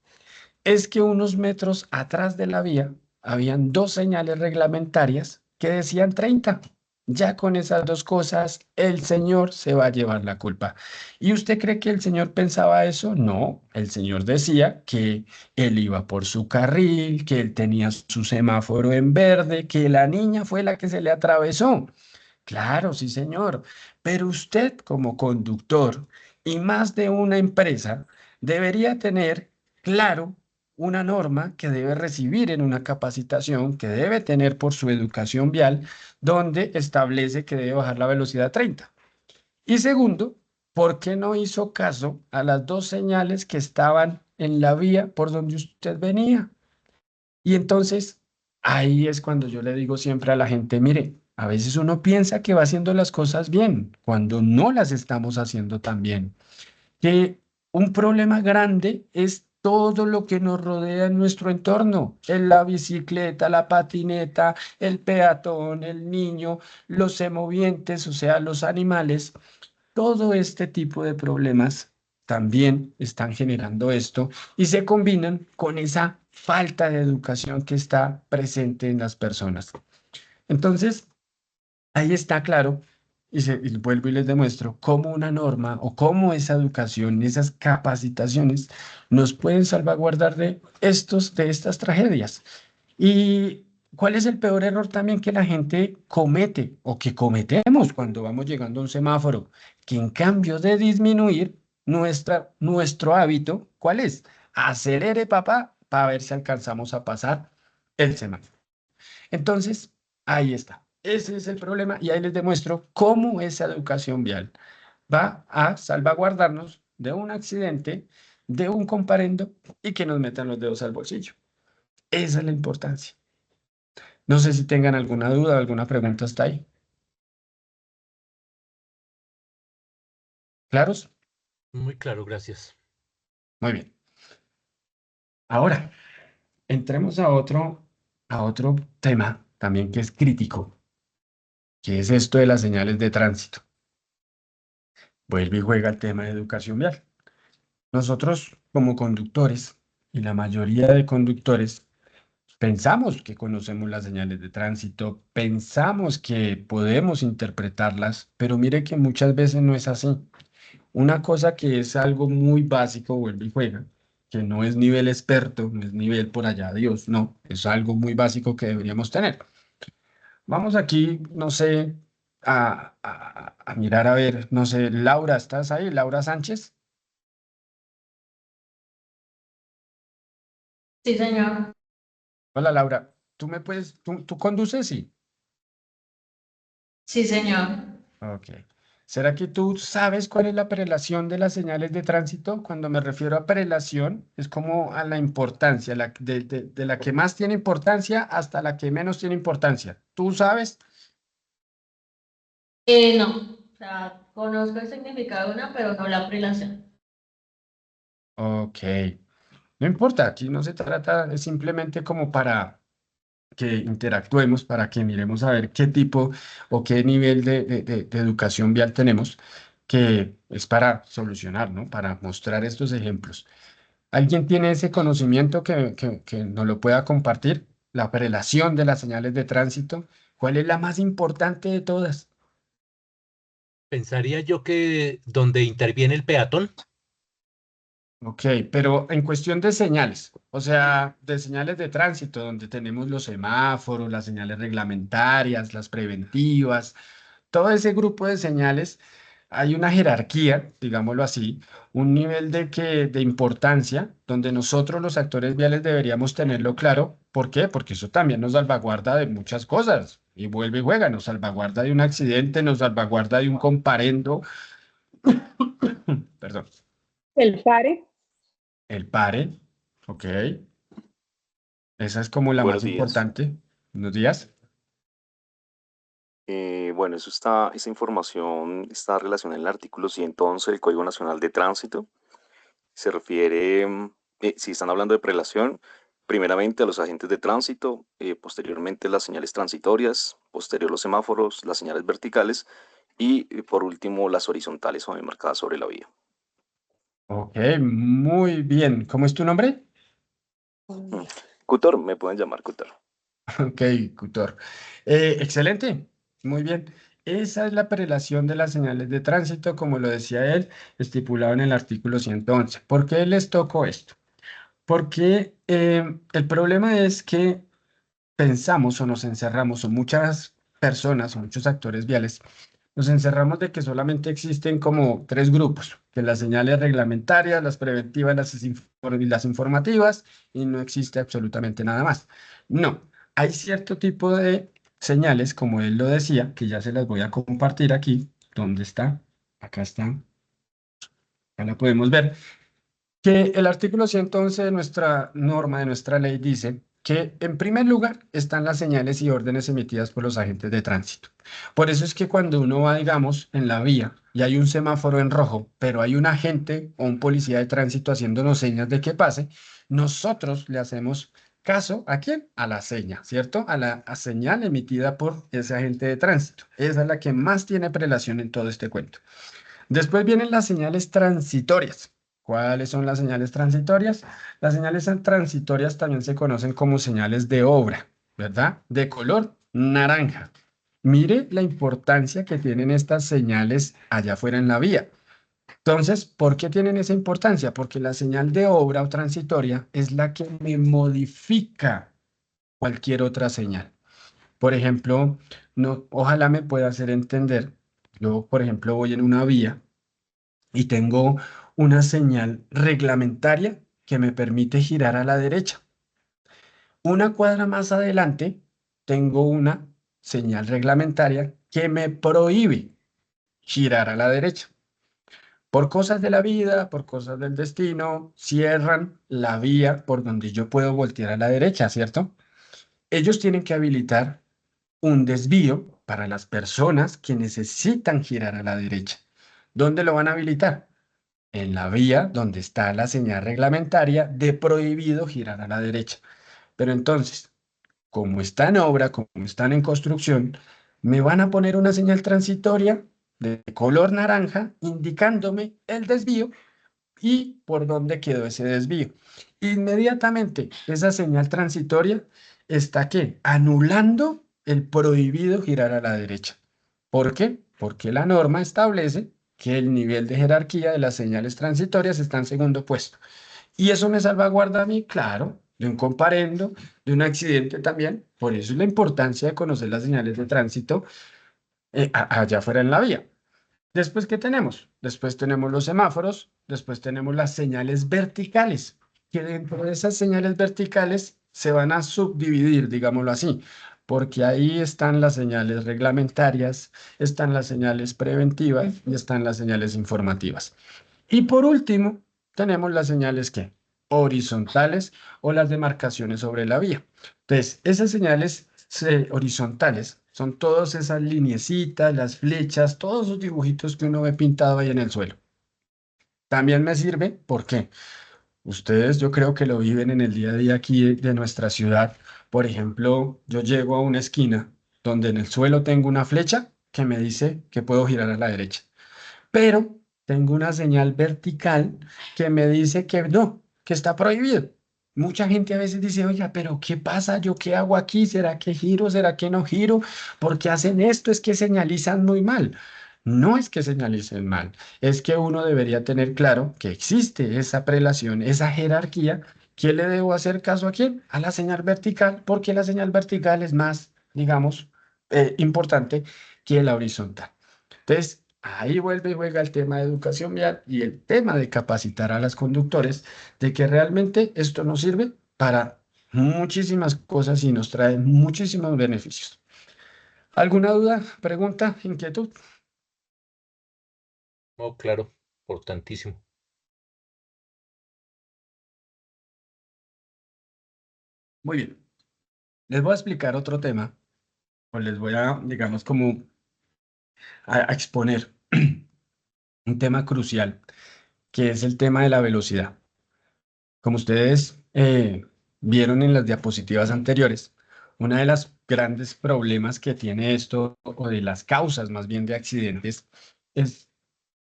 es que unos metros atrás de la vía habían dos señales reglamentarias que decían 30. Ya con esas dos cosas, el señor se va a llevar la culpa. ¿Y usted cree que el señor pensaba eso? No, el señor decía que él iba por su carril, que él tenía su semáforo en verde, que la niña fue la que se le atravesó. Claro, sí, señor. Pero usted como conductor y más de una empresa debería tener claro una norma que debe recibir en una capacitación que debe tener por su educación vial, donde establece que debe bajar la velocidad a 30. Y segundo, ¿por qué no hizo caso a las dos señales que estaban en la vía por donde usted venía? Y entonces, ahí es cuando yo le digo siempre a la gente, mire, a veces uno piensa que va haciendo las cosas bien, cuando no las estamos haciendo tan bien. Que un problema grande es todo lo que nos rodea en nuestro entorno, la bicicleta, la patineta, el peatón, el niño, los semovientes, o sea, los animales. Todo este tipo de problemas también están generando esto y se combinan con esa falta de educación que está presente en las personas. Entonces, ahí está claro, y vuelvo y les demuestro cómo una norma o cómo esa educación, esas capacitaciones nos pueden salvaguardar de estas tragedias. ¿Y cuál es el peor error también que la gente comete o que cometemos cuando vamos llegando a un semáforo? Que en cambio de disminuir nuestro hábito, ¿cuál es? Acelere, papá, para ver si alcanzamos a pasar el semáforo. Entonces, ahí está. Ese es el problema y ahí les demuestro cómo esa educación vial va a salvaguardarnos de un accidente, de un comparendo y que nos metan los dedos al bolsillo. Esa es la importancia. No sé si tengan alguna duda, alguna pregunta hasta ahí. ¿Claros? Muy claro, gracias. Muy bien. Ahora, entremos a otro tema también que es crítico, que es esto de las señales de tránsito. Vuelve y juega el tema de educación vial. Nosotros como conductores, y la mayoría de conductores, pensamos que conocemos las señales de tránsito, pensamos que podemos interpretarlas, pero mire que muchas veces no es así. Una cosa que es algo muy básico, vuelve y juega, que no es nivel experto, no es nivel por allá Dios, no, es algo muy básico que deberíamos tener. Vamos aquí, no sé, a mirar a ver, no sé, Laura, ¿estás ahí? Laura Sánchez. Sí, señor. Hola Laura, ¿tú conduces? Sí. Sí, señor. Ok. ¿Será que tú sabes cuál es la prelación de las señales de tránsito? Cuando me refiero a prelación, es como a la importancia, de la que más tiene importancia hasta la que menos tiene importancia. ¿Tú sabes? No. O sea, conozco el significado de una, pero no la prelación. Ok. No importa, aquí no se trata, es simplemente como para que interactuemos, para que miremos a ver qué tipo o qué nivel de educación vial tenemos, que es para solucionar, ¿no? Para mostrar estos ejemplos. ¿Alguien tiene ese conocimiento que nos lo pueda compartir? La prelación de las señales de tránsito, ¿cuál es la más importante de todas? Pensaría yo que donde interviene el peatón, Ok, pero en cuestión de señales, o sea, de señales de tránsito, donde tenemos los semáforos, las señales reglamentarias, las preventivas, todo ese grupo de señales, hay una jerarquía, digámoslo así, un nivel de importancia donde nosotros los actores viales deberíamos tenerlo claro. ¿Por qué? Porque eso también nos salvaguarda de muchas cosas y vuelve y juega, nos salvaguarda de un accidente, nos salvaguarda de un comparendo, perdón, El pare. el pare, ok, esa es como la más Buenos días. importante. Buenos días. Bueno, esa información está relacionada en el artículo 111 del Código Nacional de Tránsito. Se refiere, si están hablando de prelación, primeramente a los agentes de tránsito, posteriormente las señales transitorias, posterior los semáforos, las señales verticales y por último las horizontales o marcadas sobre la vía. Ok, muy bien. ¿Cómo es tu nombre? Cutor, me pueden llamar Cutor. Ok, Cutor. Excelente, muy bien. Esa es la prelación de las señales de tránsito, como lo decía él, estipulado en el artículo 111. ¿Por qué les tocó esto? Porque el problema es que pensamos o nos encerramos, o muchas personas o muchos actores viales, nos encerramos de que solamente existen como tres grupos, que las señales reglamentarias, las preventivas, y las informativas, y no existe absolutamente nada más. No, hay cierto tipo de señales, como él lo decía, que ya se las voy a compartir aquí. ¿Dónde está? Acá está. Acá la podemos ver que el artículo 111 de nuestra norma, de nuestra ley, dice que en primer lugar están las señales y órdenes emitidas por los agentes de tránsito. Por eso es que cuando uno va, digamos, en la vía y hay un semáforo en rojo, pero hay un agente o un policía de tránsito haciéndonos señas de que pase, nosotros le hacemos caso ¿a quién? A la seña, ¿cierto? A señal emitida por ese agente de tránsito. Esa es la que más tiene prelación en todo este cuento. Después vienen las señales transitorias. ¿Cuáles son las señales transitorias? Las señales transitorias también se conocen como señales de obra, ¿verdad? De color naranja. Mire la importancia que tienen estas señales allá afuera en la vía. Entonces, ¿por qué tienen esa importancia? Porque la señal de obra o transitoria es la que me modifica cualquier otra señal. Por ejemplo, no, ojalá me pueda hacer entender. Yo, por ejemplo, voy en una vía y tengo una señal reglamentaria que me permite girar a la derecha. Una cuadra más adelante tengo una señal reglamentaria que me prohíbe girar a la derecha. Por cosas de la vida, por cosas del destino, cierran la vía por donde yo puedo voltear a la derecha, ¿cierto? Ellos tienen que habilitar un desvío para las personas que necesitan girar a la derecha. ¿Dónde lo van a habilitar? En la vía donde está la señal reglamentaria de prohibido girar a la derecha. Pero entonces, como está en obra, como están en construcción, me van a poner una señal transitoria de color naranja indicándome el desvío y por dónde quedó ese desvío. Inmediatamente, esa señal transitoria está ¿qué? Anulando el prohibido girar a la derecha. ¿Por qué? Porque la norma establece que el nivel de jerarquía de las señales transitorias está en segundo puesto. Y eso me salvaguarda a mí, claro, de un comparendo, de un accidente también. Por eso es la importancia de conocer las señales de tránsito allá afuera en la vía. Después, ¿qué tenemos? Después tenemos los semáforos, después tenemos las señales verticales, que dentro de esas señales verticales se van a subdividir, digámoslo así, porque ahí están las señales reglamentarias, están las señales preventivas y están las señales informativas. Y por último, tenemos las señales que horizontales o las demarcaciones sobre la vía. Entonces, esas señales horizontales son todas esas lineecitas, las flechas, todos esos dibujitos que uno ve pintado ahí en el suelo. También me sirve, ¿por qué? Ustedes yo creo que lo viven en el día a día aquí de nuestra ciudad. Por ejemplo, yo llego a una esquina donde en el suelo tengo una flecha que me dice que puedo girar a la derecha, pero tengo una señal vertical que me dice que no, que está prohibido. Mucha gente a veces dice, oiga, pero ¿qué pasa? ¿Yo qué hago aquí? ¿Será que giro? ¿Será que no giro? ¿Por qué hacen esto? Es que señalizan muy mal. No es que señalicen mal, es que uno debería tener claro que existe esa prelación, esa jerarquía. ¿Quién le debo hacer caso a quién? A la señal vertical, porque la señal vertical es más, digamos, importante que la horizontal. Entonces, ahí vuelve y juega el tema de educación vial y el tema de capacitar a los conductores de que realmente esto nos sirve para muchísimas cosas y nos trae muchísimos beneficios. ¿Alguna duda, pregunta, inquietud? No, claro, importantísimo. Muy bien. Les voy a explicar otro tema, o les voy a, digamos, como a exponer un tema crucial, que es el tema de la velocidad. Como ustedes vieron en las diapositivas anteriores, una de las grandes problemas que tiene esto, o de las causas más bien de accidentes, es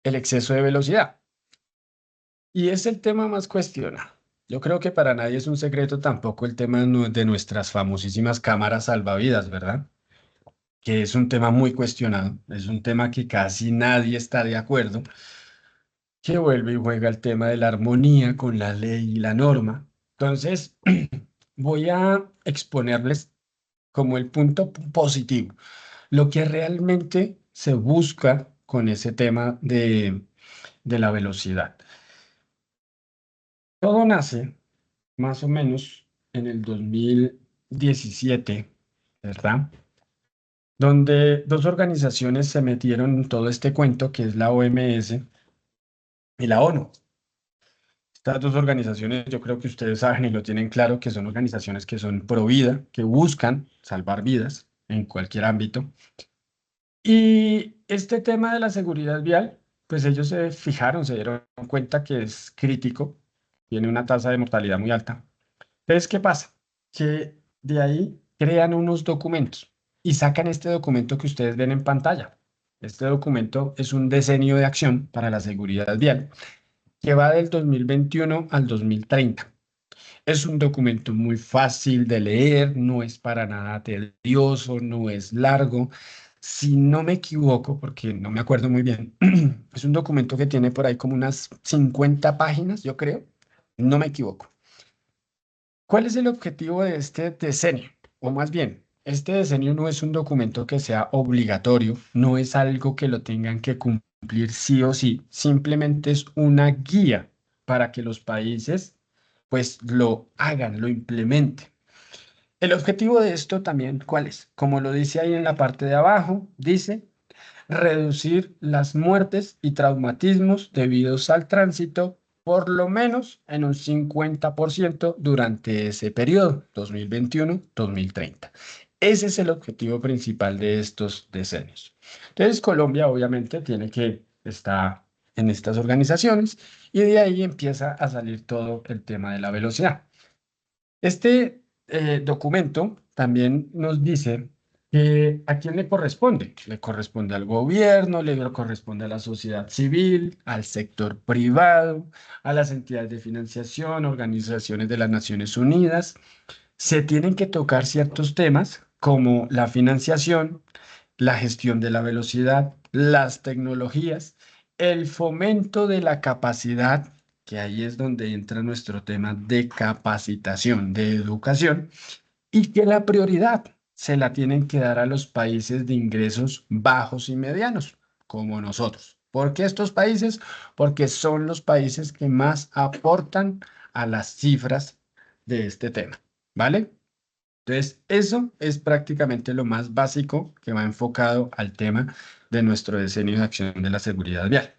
el exceso de velocidad. Y es el tema más cuestionado. Yo creo que para nadie es un secreto tampoco el tema de nuestras famosísimas cámaras salvavidas, ¿verdad? Que es un tema muy cuestionado, es un tema que casi nadie está de acuerdo, que vuelve y juega el tema de la armonía con la ley y la norma. Entonces, voy a exponerles como el punto positivo, lo que realmente se busca con ese tema de la velocidad. Todo nace más o menos en el 2017, ¿verdad? Donde dos organizaciones se metieron en todo este cuento, que es la OMS y la ONU. Estas dos organizaciones, yo creo que ustedes saben y lo tienen claro, que son organizaciones que son pro vida, que buscan salvar vidas en cualquier ámbito. Y este tema de la seguridad vial, pues ellos se fijaron, se dieron cuenta que es crítico, tiene una tasa de mortalidad muy alta. Entonces, ¿qué pasa? Que de ahí crean unos documentos y sacan este documento que ustedes ven en pantalla. Este documento es un decenio de acción para la seguridad vial que va del 2021 al 2030. Es un documento muy fácil de leer, no es para nada tedioso, no es largo. Si no me equivoco, porque no me acuerdo muy bien, es un documento que tiene por ahí como unas 50 páginas, yo creo. No me equivoco. ¿Cuál es el objetivo de este decenio? O más bien, este decenio no es un documento que sea obligatorio, no es algo que lo tengan que cumplir sí o sí, simplemente es una guía para que los países pues lo hagan, lo implementen. El objetivo de esto también, ¿cuál es? Como lo dice ahí en la parte de abajo, dice reducir las muertes y traumatismos debidos al tránsito por lo menos en un 50% durante ese periodo, 2021-2030. Ese es el objetivo principal de estos decenios. Entonces, Colombia obviamente tiene que estar en estas organizaciones y de ahí empieza a salir todo el tema de la velocidad. Este documento también nos dice que a quién le corresponde. Le corresponde al gobierno, le corresponde a la sociedad civil, al sector privado, a las entidades de financiación, organizaciones de las Naciones Unidas. Se tienen que tocar ciertos temas como la financiación, la gestión de la velocidad, las tecnologías, el fomento de la capacidad, que ahí es donde entra nuestro tema de capacitación, de educación, y que la prioridad se la tienen que dar a los países de ingresos bajos y medianos, como nosotros. ¿Por qué estos países? Porque son los países que más aportan a las cifras de este tema, ¿vale? Entonces, eso es prácticamente lo más básico que va enfocado al tema de nuestro diseño de acción de la seguridad vial.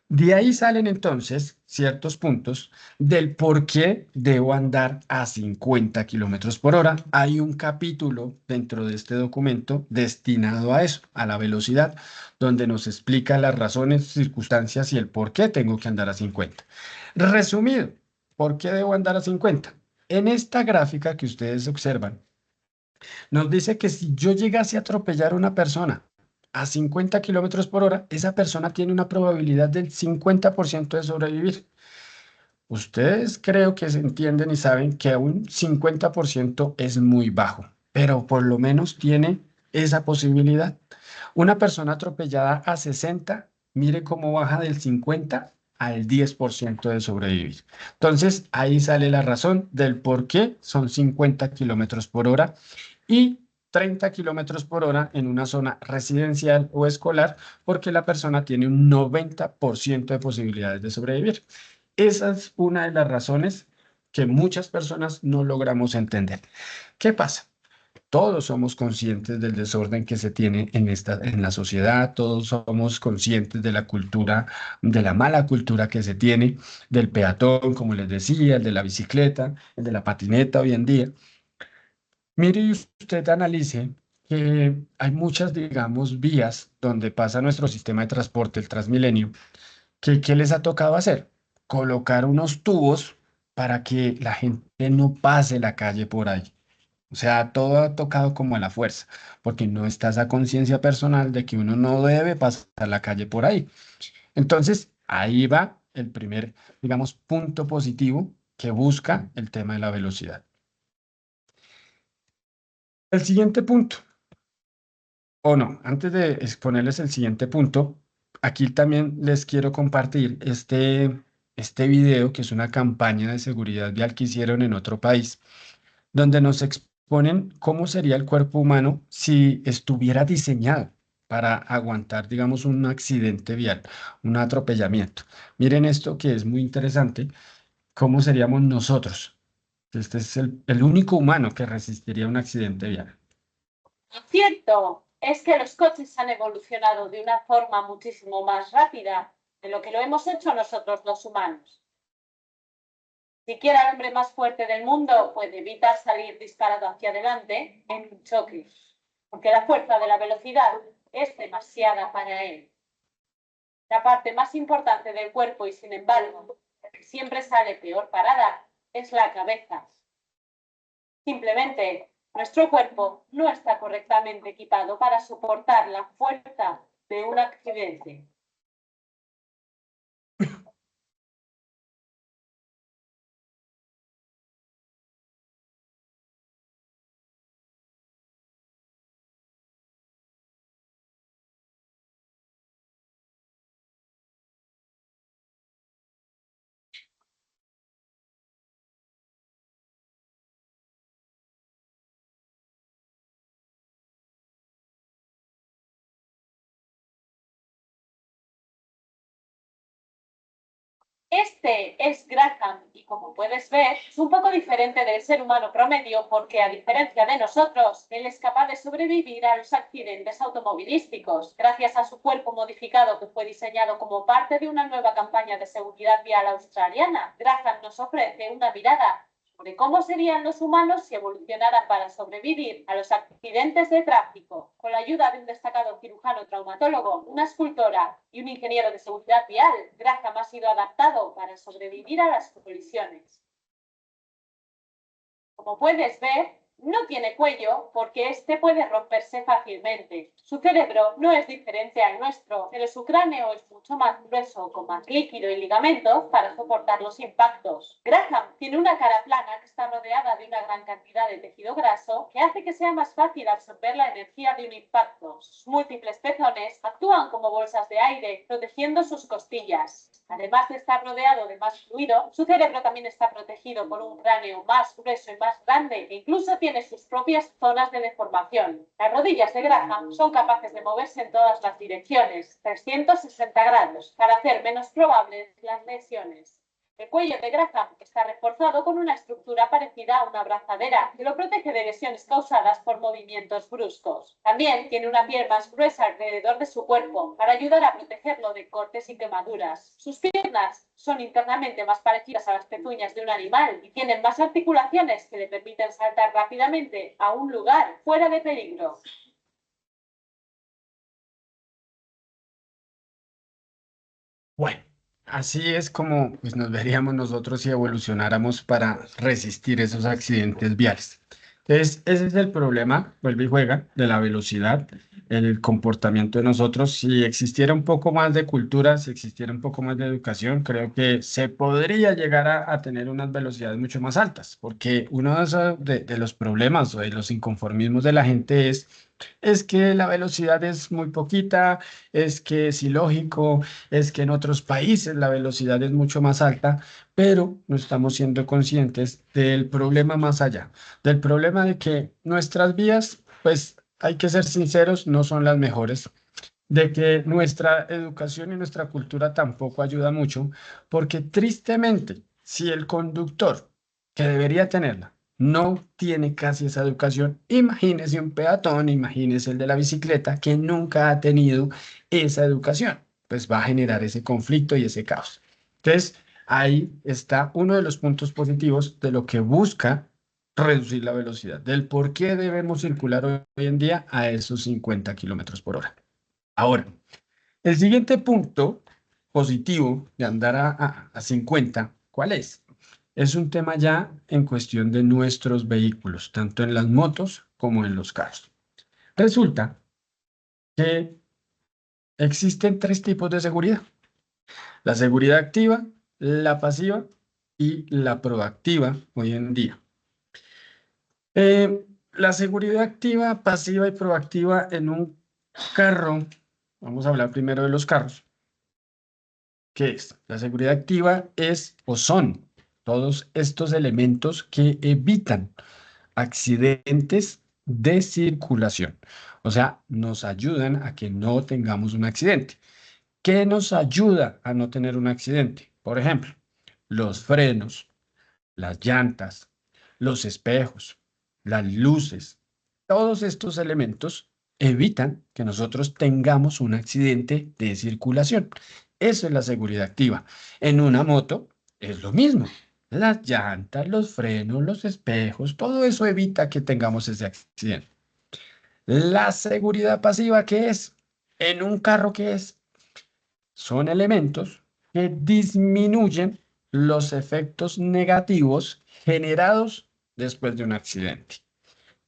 De ahí salen entonces ciertos puntos del por qué debo andar a 50 kilómetros por hora. Hay un capítulo dentro de este documento destinado a eso, a la velocidad, donde nos explica las razones, circunstancias y el por qué tengo que andar a 50. Resumido, ¿Por qué debo andar a 50? En esta gráfica que ustedes observan, nos dice que si yo llegase a atropellar a una persona a 50 kilómetros por hora, esa persona tiene una probabilidad del 50% de sobrevivir. Ustedes creo que se entienden y saben que un 50% es muy bajo, pero por lo menos tiene esa posibilidad. Una persona atropellada a 60, mire cómo baja del 50 al 10% de sobrevivir. Entonces, ahí sale la razón del por qué son 50 kilómetros por hora y 30 kilómetros por hora en una zona residencial o escolar, porque la persona tiene un 90% de posibilidades de sobrevivir. Esa es una de las razones que muchas personas no logramos entender. ¿Qué pasa? Todos somos conscientes del desorden que se tiene en la sociedad, todos somos conscientes de la cultura, de la mala cultura que se tiene, del peatón, como les decía, el de la bicicleta, el de la patineta hoy en día. Mire y usted analice que hay muchas, digamos, vías donde pasa nuestro sistema de transporte, el Transmilenio, que ¿qué les ha tocado hacer? Colocar unos tubos para que la gente no pase la calle por ahí. O sea, todo ha tocado como a la fuerza, porque no está esa conciencia personal de que uno no debe pasar la calle por ahí. Entonces, ahí va el primer, digamos, punto positivo que busca el tema de la velocidad. El siguiente punto, o no, antes de exponerles el siguiente punto, aquí también les quiero compartir este video, que es una campaña de seguridad vial que hicieron en otro país, donde nos exponen cómo sería el cuerpo humano si estuviera diseñado para aguantar, digamos, un accidente vial, un atropellamiento. Miren esto que es muy interesante, cómo seríamos nosotros. Este es el único humano que resistiría un accidente vial. Lo cierto es que los coches han evolucionado de una forma muchísimo más rápida de lo que lo hemos hecho nosotros los humanos. Siquiera el hombre más fuerte del mundo puede evitar salir disparado hacia adelante en un choque, porque la fuerza de la velocidad es demasiada para él. La parte más importante del cuerpo y, sin embargo, siempre sale peor parada, es la cabeza. Simplemente, nuestro cuerpo no está correctamente equipado para soportar la fuerza de un accidente. Este es Graham y, como puedes ver, es un poco diferente del ser humano promedio porque, a diferencia de nosotros, él es capaz de sobrevivir a los accidentes automovilísticos. Gracias a su cuerpo modificado que fue diseñado como parte de una nueva campaña de seguridad vial australiana, Graham nos ofrece una mirada sobre cómo serían los humanos si evolucionaran para sobrevivir a los accidentes de tráfico. Con la ayuda de un destacado cirujano traumatólogo, una escultora y un ingeniero de seguridad vial, Graham ha sido adaptado para sobrevivir a las colisiones. Como puedes ver, no tiene cuello porque este puede romperse fácilmente. Su cerebro no es diferente al nuestro, pero su cráneo es mucho más grueso, con más líquido y ligamentos para soportar los impactos. Graham tiene una cara plana que está rodeada de una gran cantidad de tejido graso que hace que sea más fácil absorber la energía de un impacto. Sus múltiples pezones actúan como bolsas de aire, protegiendo sus costillas. Además de estar rodeado de más fluido, su cerebro también está protegido por un cráneo más grueso y más grande e incluso tiene sus propias zonas de deformación. Las rodillas de Graham son capaces de moverse en todas las direcciones, 360 grados, para hacer menos probables las lesiones. El cuello de Graham está reforzado con una estructura parecida a una abrazadera que lo protege de lesiones causadas por movimientos bruscos. También tiene una piel más gruesa alrededor de su cuerpo para ayudar a protegerlo de cortes y quemaduras. Sus piernas son internamente más parecidas a las pezuñas de un animal y tienen más articulaciones que le permiten saltar rápidamente a un lugar fuera de peligro. Bueno, Así es como pues, nos veríamos nosotros si evolucionáramos para resistir esos accidentes viales. Entonces, ese es el problema, vuelve y juega, de la velocidad, el comportamiento de nosotros. Si existiera un poco más de cultura, si existiera un poco más de educación, creo que se podría llegar a tener unas velocidades mucho más altas, porque uno de los problemas o de los inconformismos de la gente es que la velocidad es muy poquita, es que es ilógico, es que en otros países la velocidad es mucho más alta, pero no estamos siendo conscientes del problema más allá, del problema de que nuestras vías, pues hay que ser sinceros, no son las mejores, de que nuestra educación y nuestra cultura tampoco ayuda mucho, porque tristemente, si el conductor, que debería tenerla, no tiene casi esa educación, imagínese un peatón, imagínese el de la bicicleta, que nunca ha tenido esa educación, pues va a generar ese conflicto y ese caos. Entonces, ahí está uno de los puntos positivos de lo que busca reducir la velocidad, del por qué debemos circular hoy en día a esos 50 kilómetros por hora. Ahora, el siguiente punto positivo de andar a 50, ¿cuál es? Es un tema ya en cuestión de nuestros vehículos, tanto en las motos como en los carros. Resulta que existen tres tipos de seguridad: la seguridad activa, la pasiva y la proactiva hoy en día. La seguridad activa, pasiva y proactiva en un carro, vamos a hablar primero de los carros. ¿Qué es? La seguridad activa es o son todos estos elementos que evitan accidentes de circulación. O sea, nos ayudan a que no tengamos un accidente. ¿Qué nos ayuda a no tener un accidente? Por ejemplo, los frenos, las llantas, los espejos, las luces. Todos estos elementos evitan que nosotros tengamos un accidente de circulación. Eso es la seguridad activa. En una moto es lo mismo. Las llantas, los frenos, los espejos, todo eso evita que tengamos ese accidente. La seguridad pasiva, ¿qué es? En un carro, ¿qué es? Son elementos que disminuyen los efectos negativos generados después de un accidente.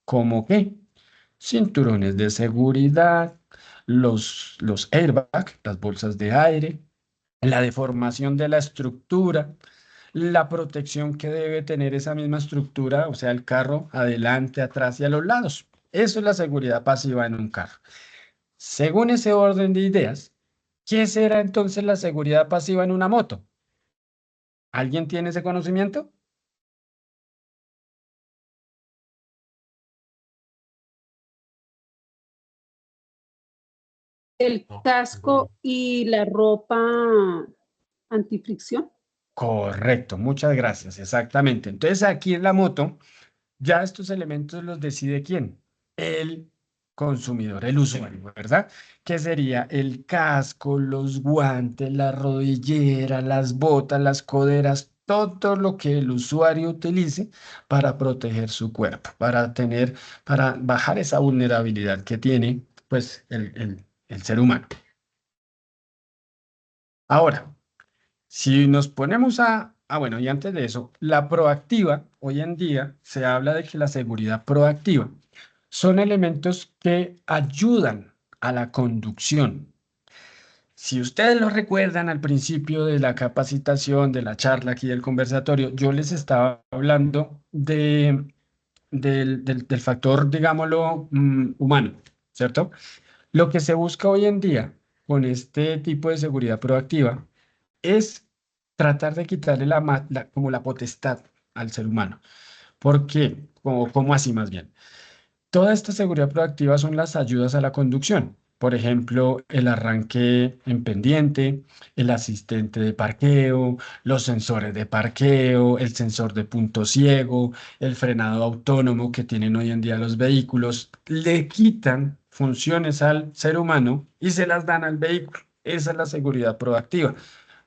¿Cómo qué? Cinturones de seguridad, los airbags, las bolsas de aire, la deformación de la estructura, la protección que debe tener esa misma estructura, o sea, el carro adelante, atrás y a los lados. Eso es la seguridad pasiva en un carro. Según ese orden de ideas, ¿qué será entonces la seguridad pasiva en una moto? ¿Alguien tiene ese conocimiento? El casco y la ropa antifricción. Correcto, muchas gracias, exactamente. Entonces aquí en la moto, ya estos elementos los decide ¿quién? El consumidor, el usuario, ¿verdad? Que sería el casco, los guantes, la rodillera, las botas, las coderas, todo lo que el usuario utilice para proteger su cuerpo, para bajar esa vulnerabilidad que tiene, pues, el ser humano. Ahora, si nos ponemos bueno, y antes de eso, la proactiva, hoy en día se habla de que la seguridad proactiva son elementos que ayudan a la conducción. Si ustedes lo recuerdan al principio de la capacitación, de la charla aquí del conversatorio, yo les estaba hablando del factor, digámoslo, humano, ¿cierto? Lo que se busca hoy en día con este tipo de seguridad proactiva es tratar de quitarle como la potestad al ser humano. ¿Por qué? ¿Cómo así más bien? Toda esta seguridad proactiva son las ayudas a la conducción. Por ejemplo, el arranque en pendiente, el asistente de parqueo, los sensores de parqueo, el sensor de punto ciego, el frenado autónomo que tienen hoy en día los vehículos, le quitan funciones al ser humano y se las dan al vehículo. Esa es la seguridad proactiva.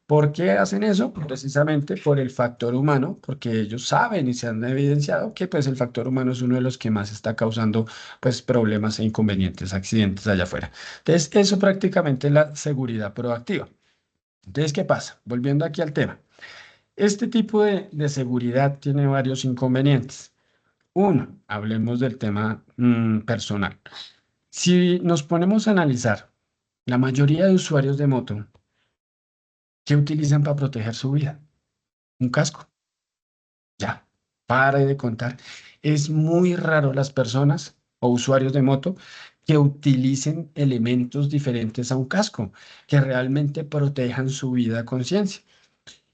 ¿Por qué hacen eso? Precisamente por el factor humano, porque ellos saben y se han evidenciado que pues, el factor humano es uno de los que más está causando pues, problemas e inconvenientes, accidentes allá afuera. Entonces, eso prácticamente es la seguridad proactiva. Entonces, ¿qué pasa? Volviendo aquí al tema. Este tipo de seguridad tiene varios inconvenientes. Uno, hablemos del tema personal. Si nos ponemos a analizar, la mayoría de usuarios de moto, ¿qué utilizan para proteger su vida? Un casco. Ya, pare de contar. Es muy raro las personas o usuarios de moto que utilicen elementos diferentes a un casco, que realmente protejan su vida a conciencia.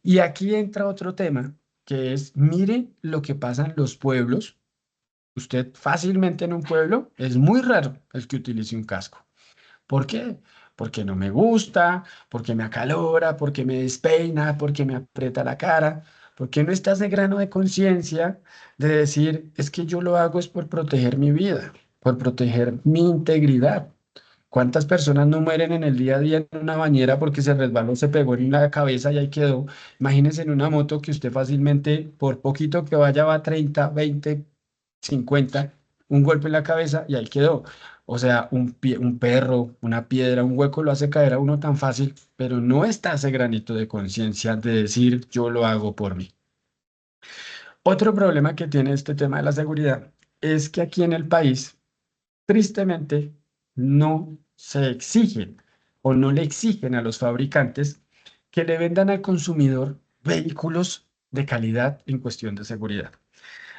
Y aquí entra otro tema, que es, mire lo que pasa en los pueblos. Usted fácilmente en un pueblo es muy raro el que utilice un casco. ¿Por qué? Porque no me gusta, porque me acalora, porque me despeina, porque me aprieta la cara, porque no está ese grano de conciencia de decir, es que yo lo hago es por proteger mi vida, por proteger mi integridad. ¿Cuántas personas no mueren en el día a día en una bañera porque se resbaló, se pegó en la cabeza y ahí quedó? Imagínense en una moto que usted fácilmente, por poquito que vaya, va a 30, 20, 50, un golpe en la cabeza y ahí quedó. O sea, un perro, una piedra, un hueco lo hace caer a uno tan fácil, pero no está ese granito de conciencia de decir yo lo hago por mí. Otro problema que tiene este tema de la seguridad es que aquí en el país, tristemente, no se exigen o no le exigen a los fabricantes que le vendan al consumidor vehículos de calidad en cuestión de seguridad.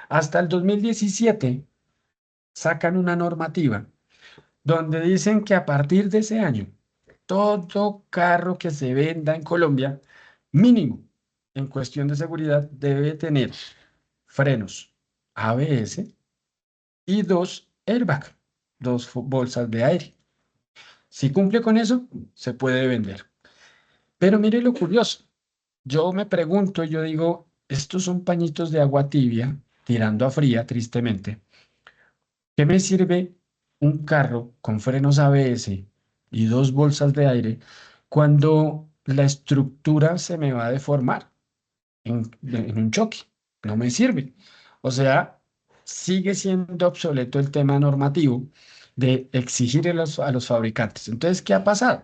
Hasta el 2017 sacan una normativa donde dicen que a partir de ese año, todo carro que se venda en Colombia, mínimo en cuestión de seguridad, debe tener frenos ABS y 2 airbags, 2 bolsas de aire. Si cumple con eso, se puede vender. Pero mire lo curioso. Yo me pregunto, yo digo, estos son pañitos de agua tibia, tirando a fría, tristemente. ¿Qué me sirve un carro con frenos ABS y 2 bolsas de aire cuando la estructura se me va a deformar en un choque? No me sirve. O sea, sigue siendo obsoleto el tema normativo de exigir a los fabricantes. Entonces, ¿qué ha pasado?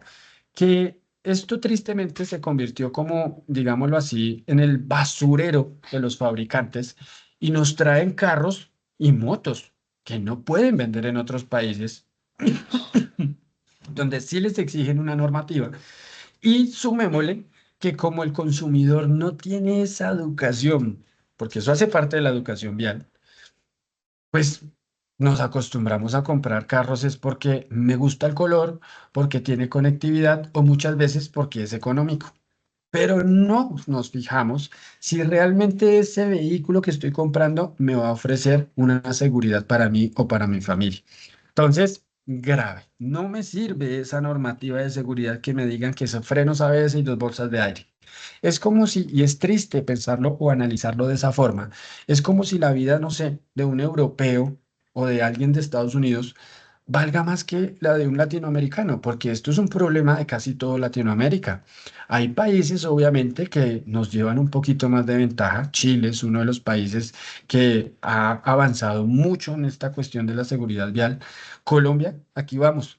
Que esto tristemente se convirtió como, digámoslo así, en el basurero de los fabricantes y nos traen carros y motos que no pueden vender en otros países, donde sí les exigen una normativa. Y sumémosle que como el consumidor no tiene esa educación, porque eso hace parte de la educación vial, pues nos acostumbramos a comprar carros es porque me gusta el color, porque tiene conectividad o muchas veces porque es económico. Pero no nos fijamos si realmente ese vehículo que estoy comprando me va a ofrecer una seguridad para mí o para mi familia. Entonces, grave. No me sirve esa normativa de seguridad que me digan que son frenos ABS y 2 bolsas de aire. Es como si, y es triste pensarlo o analizarlo de esa forma, es como si la vida, no sé, de un europeo o de alguien de Estados Unidos valga más que la de un latinoamericano, porque esto es un problema de casi todo Latinoamérica. Hay países, obviamente, que nos llevan un poquito más de ventaja. Chile es uno de los países que ha avanzado mucho en esta cuestión de la seguridad vial. Colombia, aquí vamos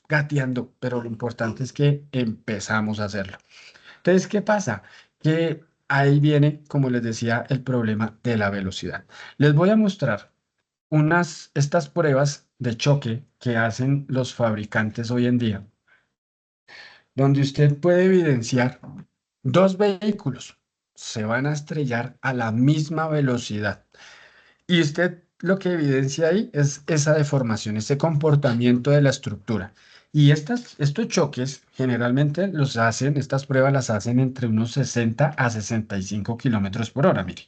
gateando, pero lo importante es que empezamos a hacerlo. Entonces, ¿qué pasa? Que ahí viene, como les decía, el problema de la velocidad. Les voy a mostrar estas pruebas de choque que hacen los fabricantes hoy en día, donde usted puede evidenciar 2 vehículos se van a estrellar a la misma velocidad. Y usted lo que evidencia ahí es esa deformación, ese comportamiento de la estructura. Y estos choques generalmente estas pruebas las hacen entre unos 60 a 65 kilómetros por hora, mire.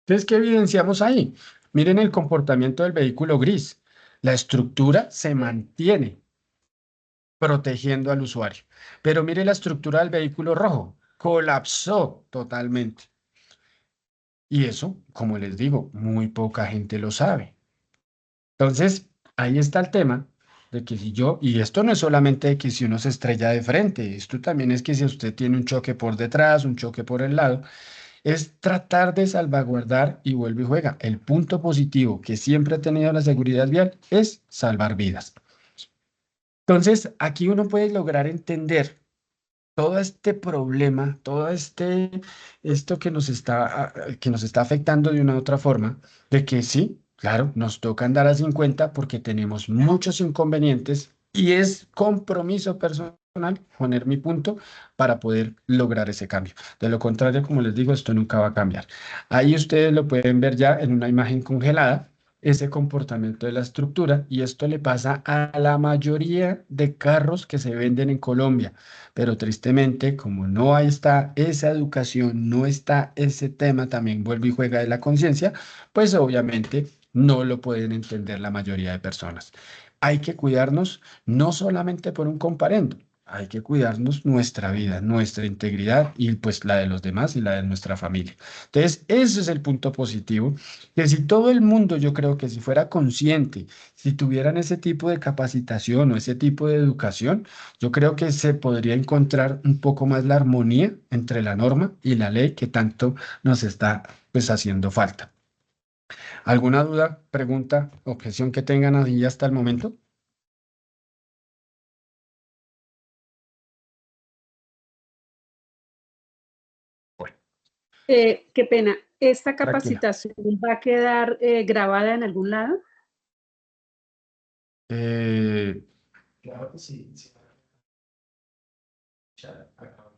Entonces, ¿qué evidenciamos ahí? Miren el comportamiento del vehículo gris. La estructura se mantiene protegiendo al usuario. Pero mire la estructura del vehículo rojo. Colapsó totalmente. Y eso, como les digo, muy poca gente lo sabe. Entonces, ahí está el tema de que y esto no es solamente de que si uno se estrella de frente, esto también es que si usted tiene un choque por detrás, un choque por el lado, es tratar de salvaguardar y vuelve y juega. El punto positivo que siempre ha tenido la seguridad vial es salvar vidas. Entonces, aquí uno puede lograr entender todo este problema, todo esto que nos está afectando de una u otra forma, de que sí, claro, nos toca andar a 50 porque tenemos muchos inconvenientes y es compromiso personal poner mi punto para poder lograr ese cambio. De lo contrario, como les digo, esto nunca va a cambiar. Ahí ustedes lo pueden ver ya en una imagen congelada, ese comportamiento de la estructura, y esto le pasa a la mayoría de carros que se venden en Colombia. Pero tristemente, como no está esa educación, no está ese tema, también vuelve y juega de la conciencia, pues obviamente no lo pueden entender la mayoría de personas. Hay que cuidarnos no solamente por un comparendo, hay que cuidarnos nuestra vida, nuestra integridad y pues la de los demás y la de nuestra familia. Entonces, ese es el punto positivo, que si todo el mundo, yo creo que si fuera consciente, si tuvieran ese tipo de capacitación o ese tipo de educación, yo creo que se podría encontrar un poco más la armonía entre la norma y la ley que tanto nos está pues haciendo falta. ¿Alguna duda, pregunta, objeción que tengan ahí hasta el momento? Qué pena. ¿Esta Tranquila. capacitación va a quedar grabada en algún lado? Claro que sí. Sí. Acá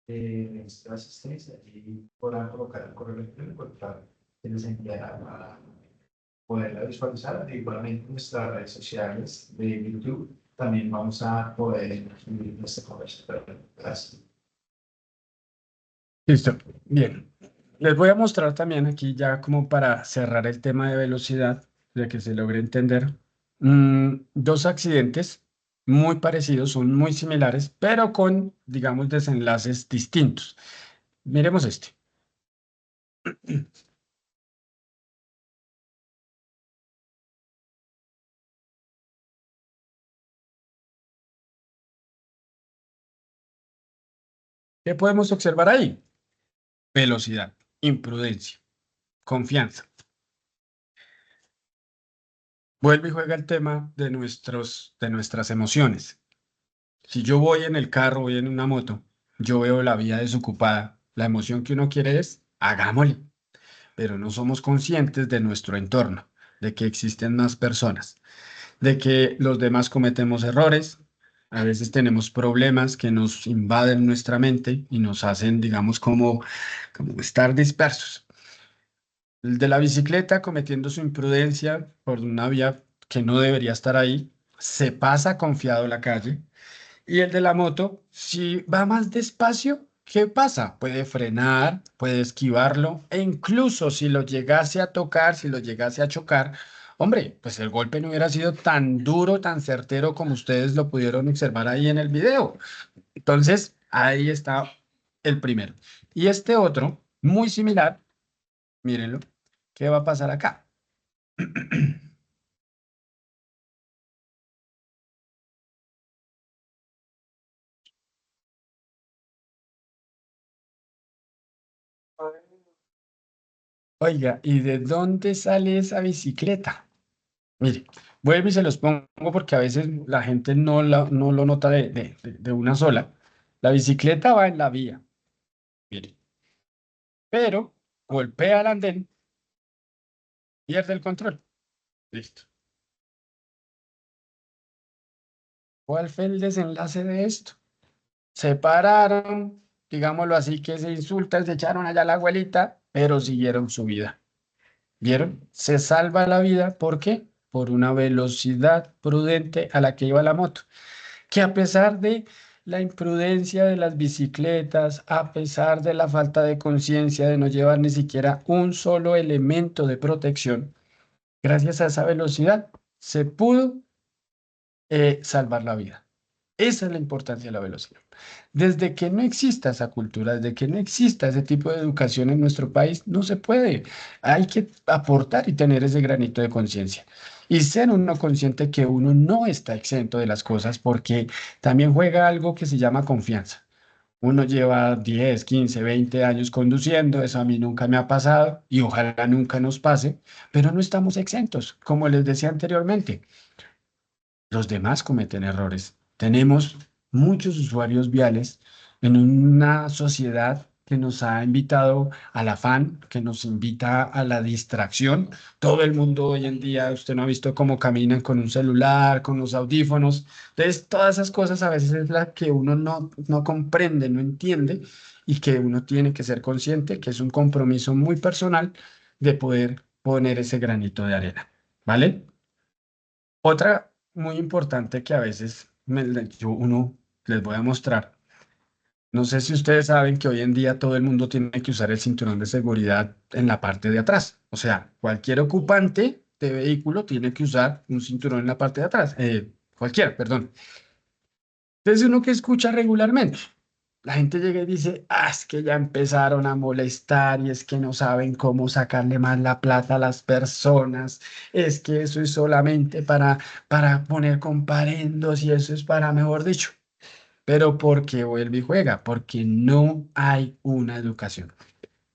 nuestra asistencia y podrán colocar el correo electrónico para que les enviará para poderla visualizar. Igualmente en nuestras redes sociales de YouTube también vamos a poder subir nuestra conversación. Gracias. Listo, bien. Les voy a mostrar también aquí ya como para cerrar el tema de velocidad, de que se logre entender, dos accidentes muy parecidos, son muy similares, pero con, digamos, desenlaces distintos. Miremos este. ¿Qué podemos observar ahí? Velocidad, imprudencia, confianza. Vuelve y juega el tema de nuestras emociones. Si yo voy en el carro, voy en una moto, yo veo la vía desocupada, la emoción que uno quiere es, hagámosle, pero no somos conscientes de nuestro entorno, de que existen más personas, de que los demás cometemos errores, a veces tenemos problemas que nos invaden nuestra mente y nos hacen, digamos, como estar dispersos. El de la bicicleta cometiendo su imprudencia por una vía que no debería estar ahí, se pasa confiado la calle. Y el de la moto, si va más despacio, ¿qué pasa? Puede frenar, puede esquivarlo, e incluso si lo llegase a tocar, si lo llegase a chocar, hombre, pues el golpe no hubiera sido tan duro, tan certero como ustedes lo pudieron observar ahí en el video. Entonces, ahí está el primero. Y este otro, muy similar, mírenlo, ¿qué va a pasar acá? Oiga, ¿y de dónde sale esa bicicleta? Mire, vuelvo y se los pongo porque a veces la gente no lo nota de una sola. La bicicleta va en la vía, mire, pero golpea el andén, pierde el control. Listo. ¿Cuál fue el desenlace de esto? Se pararon, digámoslo así, que se insultan, se echaron allá a la abuelita, pero siguieron su vida. ¿Vieron? Se salva la vida, ¿por qué? Por una velocidad prudente a la que iba la moto. Que a pesar de la imprudencia de las bicicletas, a pesar de la falta de conciencia de no llevar ni siquiera un solo elemento de protección, gracias a esa velocidad se pudo salvar la vida. Esa es la importancia de la velocidad. Desde que no exista esa cultura, desde que no exista ese tipo de educación en nuestro país, no se puede. Hay que aportar y tener ese granito de conciencia. Y ser uno consciente que uno no está exento de las cosas porque también juega algo que se llama confianza. Uno lleva 10, 15, 20 años conduciendo, eso a mí nunca me ha pasado y ojalá nunca nos pase, pero no estamos exentos, como les decía anteriormente. Los demás cometen errores. Tenemos muchos usuarios viales en una sociedad que nos ha invitado al afán, que nos invita a la distracción. Todo el mundo hoy en día, usted no ha visto cómo caminan con un celular, con los audífonos. Entonces, todas esas cosas a veces es la que uno no comprende, no entiende y que uno tiene que ser consciente que es un compromiso muy personal de poder poner ese granito de arena. ¿Vale? Otra muy importante que a veces uno les voy a mostrar. No sé si ustedes saben que hoy en día todo el mundo tiene que usar el cinturón de seguridad en la parte de atrás. O sea, cualquier ocupante de vehículo tiene que usar un cinturón en la parte de atrás. Cualquiera, perdón. Entonces uno que escucha regularmente. La gente llega y dice, es que ya empezaron a molestar y es que no saben cómo sacarle más la plata a las personas, es que eso es solamente para poner comparendos y eso es para, mejor dicho. Pero ¿por qué vuelve y juega? Porque no hay una educación.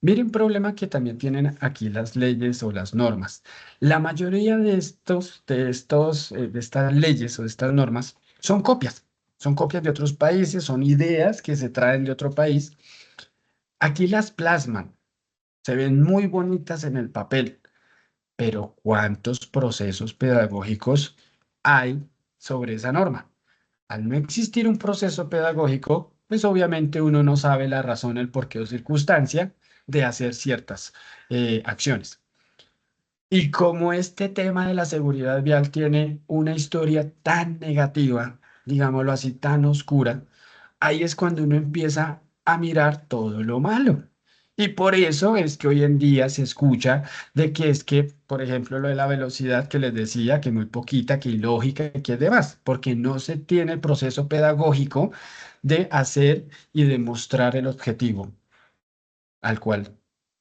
Miren un problema que también tienen aquí las leyes o las normas. La mayoría de estas leyes o de estas normas son copias. Son copias de otros países, son ideas que se traen de otro país. Aquí las plasman, se ven muy bonitas en el papel, pero ¿cuántos procesos pedagógicos hay sobre esa norma? Al no existir un proceso pedagógico, pues obviamente uno no sabe la razón, el porqué o circunstancia de hacer ciertas acciones. Y como este tema de la seguridad vial tiene una historia tan negativa, digámoslo así, tan oscura, ahí es cuando uno empieza a mirar todo lo malo. Y por eso es que hoy en día se escucha de que es que, por ejemplo, lo de la velocidad que les decía, que muy poquita, que ilógica, que es demás, porque no se tiene el proceso pedagógico de hacer y demostrar el objetivo al cual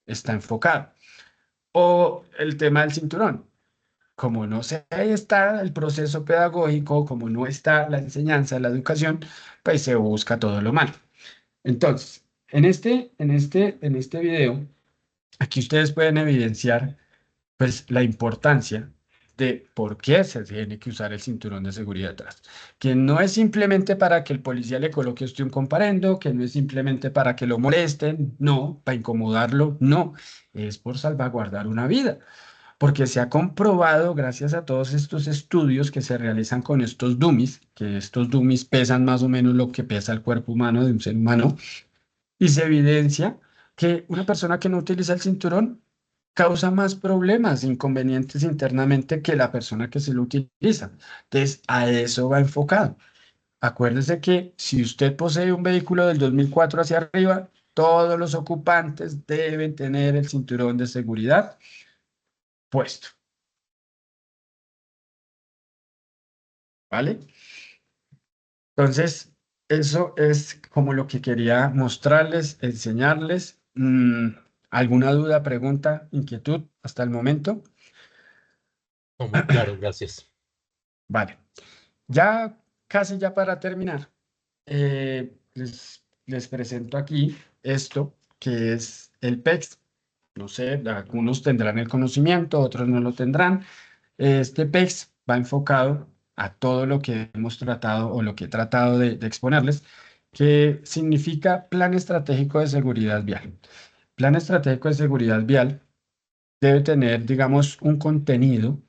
está enfocado. O el tema del cinturón. Como no se está el proceso pedagógico, como no está la enseñanza, la educación, pues se busca todo lo malo. Entonces, en este video, aquí ustedes pueden evidenciar pues la importancia de por qué se tiene que usar el cinturón de seguridad atrás. Que no es simplemente para que el policía le coloque a usted un comparendo, que no es simplemente para que lo molesten, no, para incomodarlo, no, es por salvaguardar una vida. Porque se ha comprobado, gracias a todos estos estudios que se realizan con estos dummies, que estos dummies pesan más o menos lo que pesa el cuerpo humano de un ser humano, y se evidencia que una persona que no utiliza el cinturón causa más problemas, inconvenientes internamente que la persona que se lo utiliza. Entonces, a eso va enfocado. Acuérdese que si usted posee un vehículo del 2004 hacia arriba, todos los ocupantes deben tener el cinturón de seguridad puesto. ¿Vale? Entonces, eso es como lo que quería mostrarles, enseñarles. ¿Alguna duda, pregunta, inquietud hasta el momento? No, muy claro, gracias. Vale. Ya casi ya para terminar, les presento aquí esto que es el PEX. No sé, algunos tendrán el conocimiento, otros no lo tendrán. Este PEX va enfocado a todo lo que hemos tratado o lo que he tratado de exponerles, que significa Plan Estratégico de Seguridad Vial. Plan Estratégico de Seguridad Vial debe tener, digamos, un contenido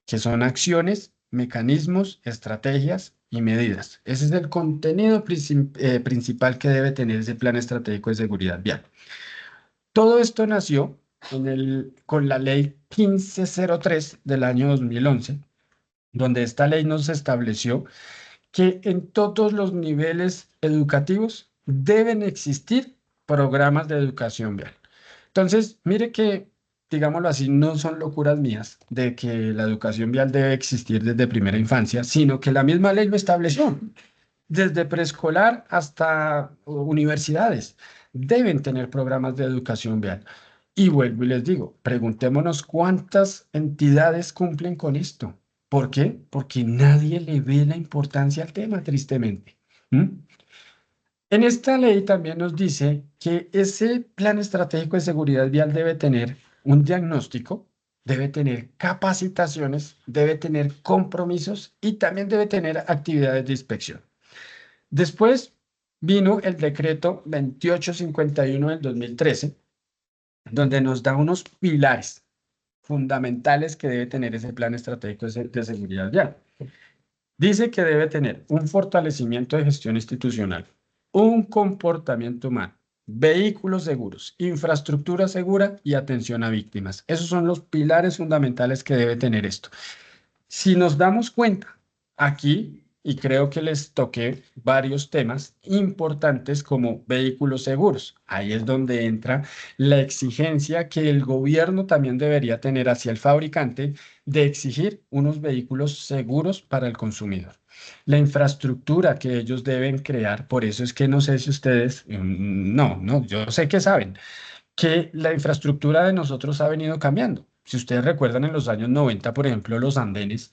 que son acciones, mecanismos, estrategias y medidas. Ese es el contenido principal que debe tener ese Plan Estratégico de Seguridad Vial. Todo esto nació con la ley 1503 del año 2011, donde esta ley nos estableció que en todos los niveles educativos deben existir programas de educación vial. Entonces, mire que, digámoslo así, no son locuras mías de que la educación vial debe existir desde primera infancia, sino que la misma ley lo estableció. Desde preescolar hasta universidades deben tener programas de educación vial. Y vuelvo y les digo, preguntémonos cuántas entidades cumplen con esto. ¿Por qué? Porque nadie le ve la importancia al tema, tristemente. En esta ley también nos dice que ese plan estratégico de seguridad vial debe tener un diagnóstico, debe tener capacitaciones, debe tener compromisos y también debe tener actividades de inspección. Después vino el decreto 2851 del 2013, donde nos da unos pilares fundamentales que debe tener ese plan estratégico de seguridad vial. Dice que debe tener un fortalecimiento de gestión institucional, un comportamiento humano, vehículos seguros, infraestructura segura y atención a víctimas. Esos son los pilares fundamentales que debe tener esto. Si nos damos cuenta aquí, y creo que les toqué varios temas importantes como vehículos seguros, ahí es donde entra la exigencia que el gobierno también debería tener hacia el fabricante de exigir unos vehículos seguros para el consumidor. La infraestructura que ellos deben crear, por eso es que no sé si ustedes, no, yo sé que saben que la infraestructura de nosotros ha venido cambiando. Si ustedes recuerdan en los años 90, por ejemplo, los andenes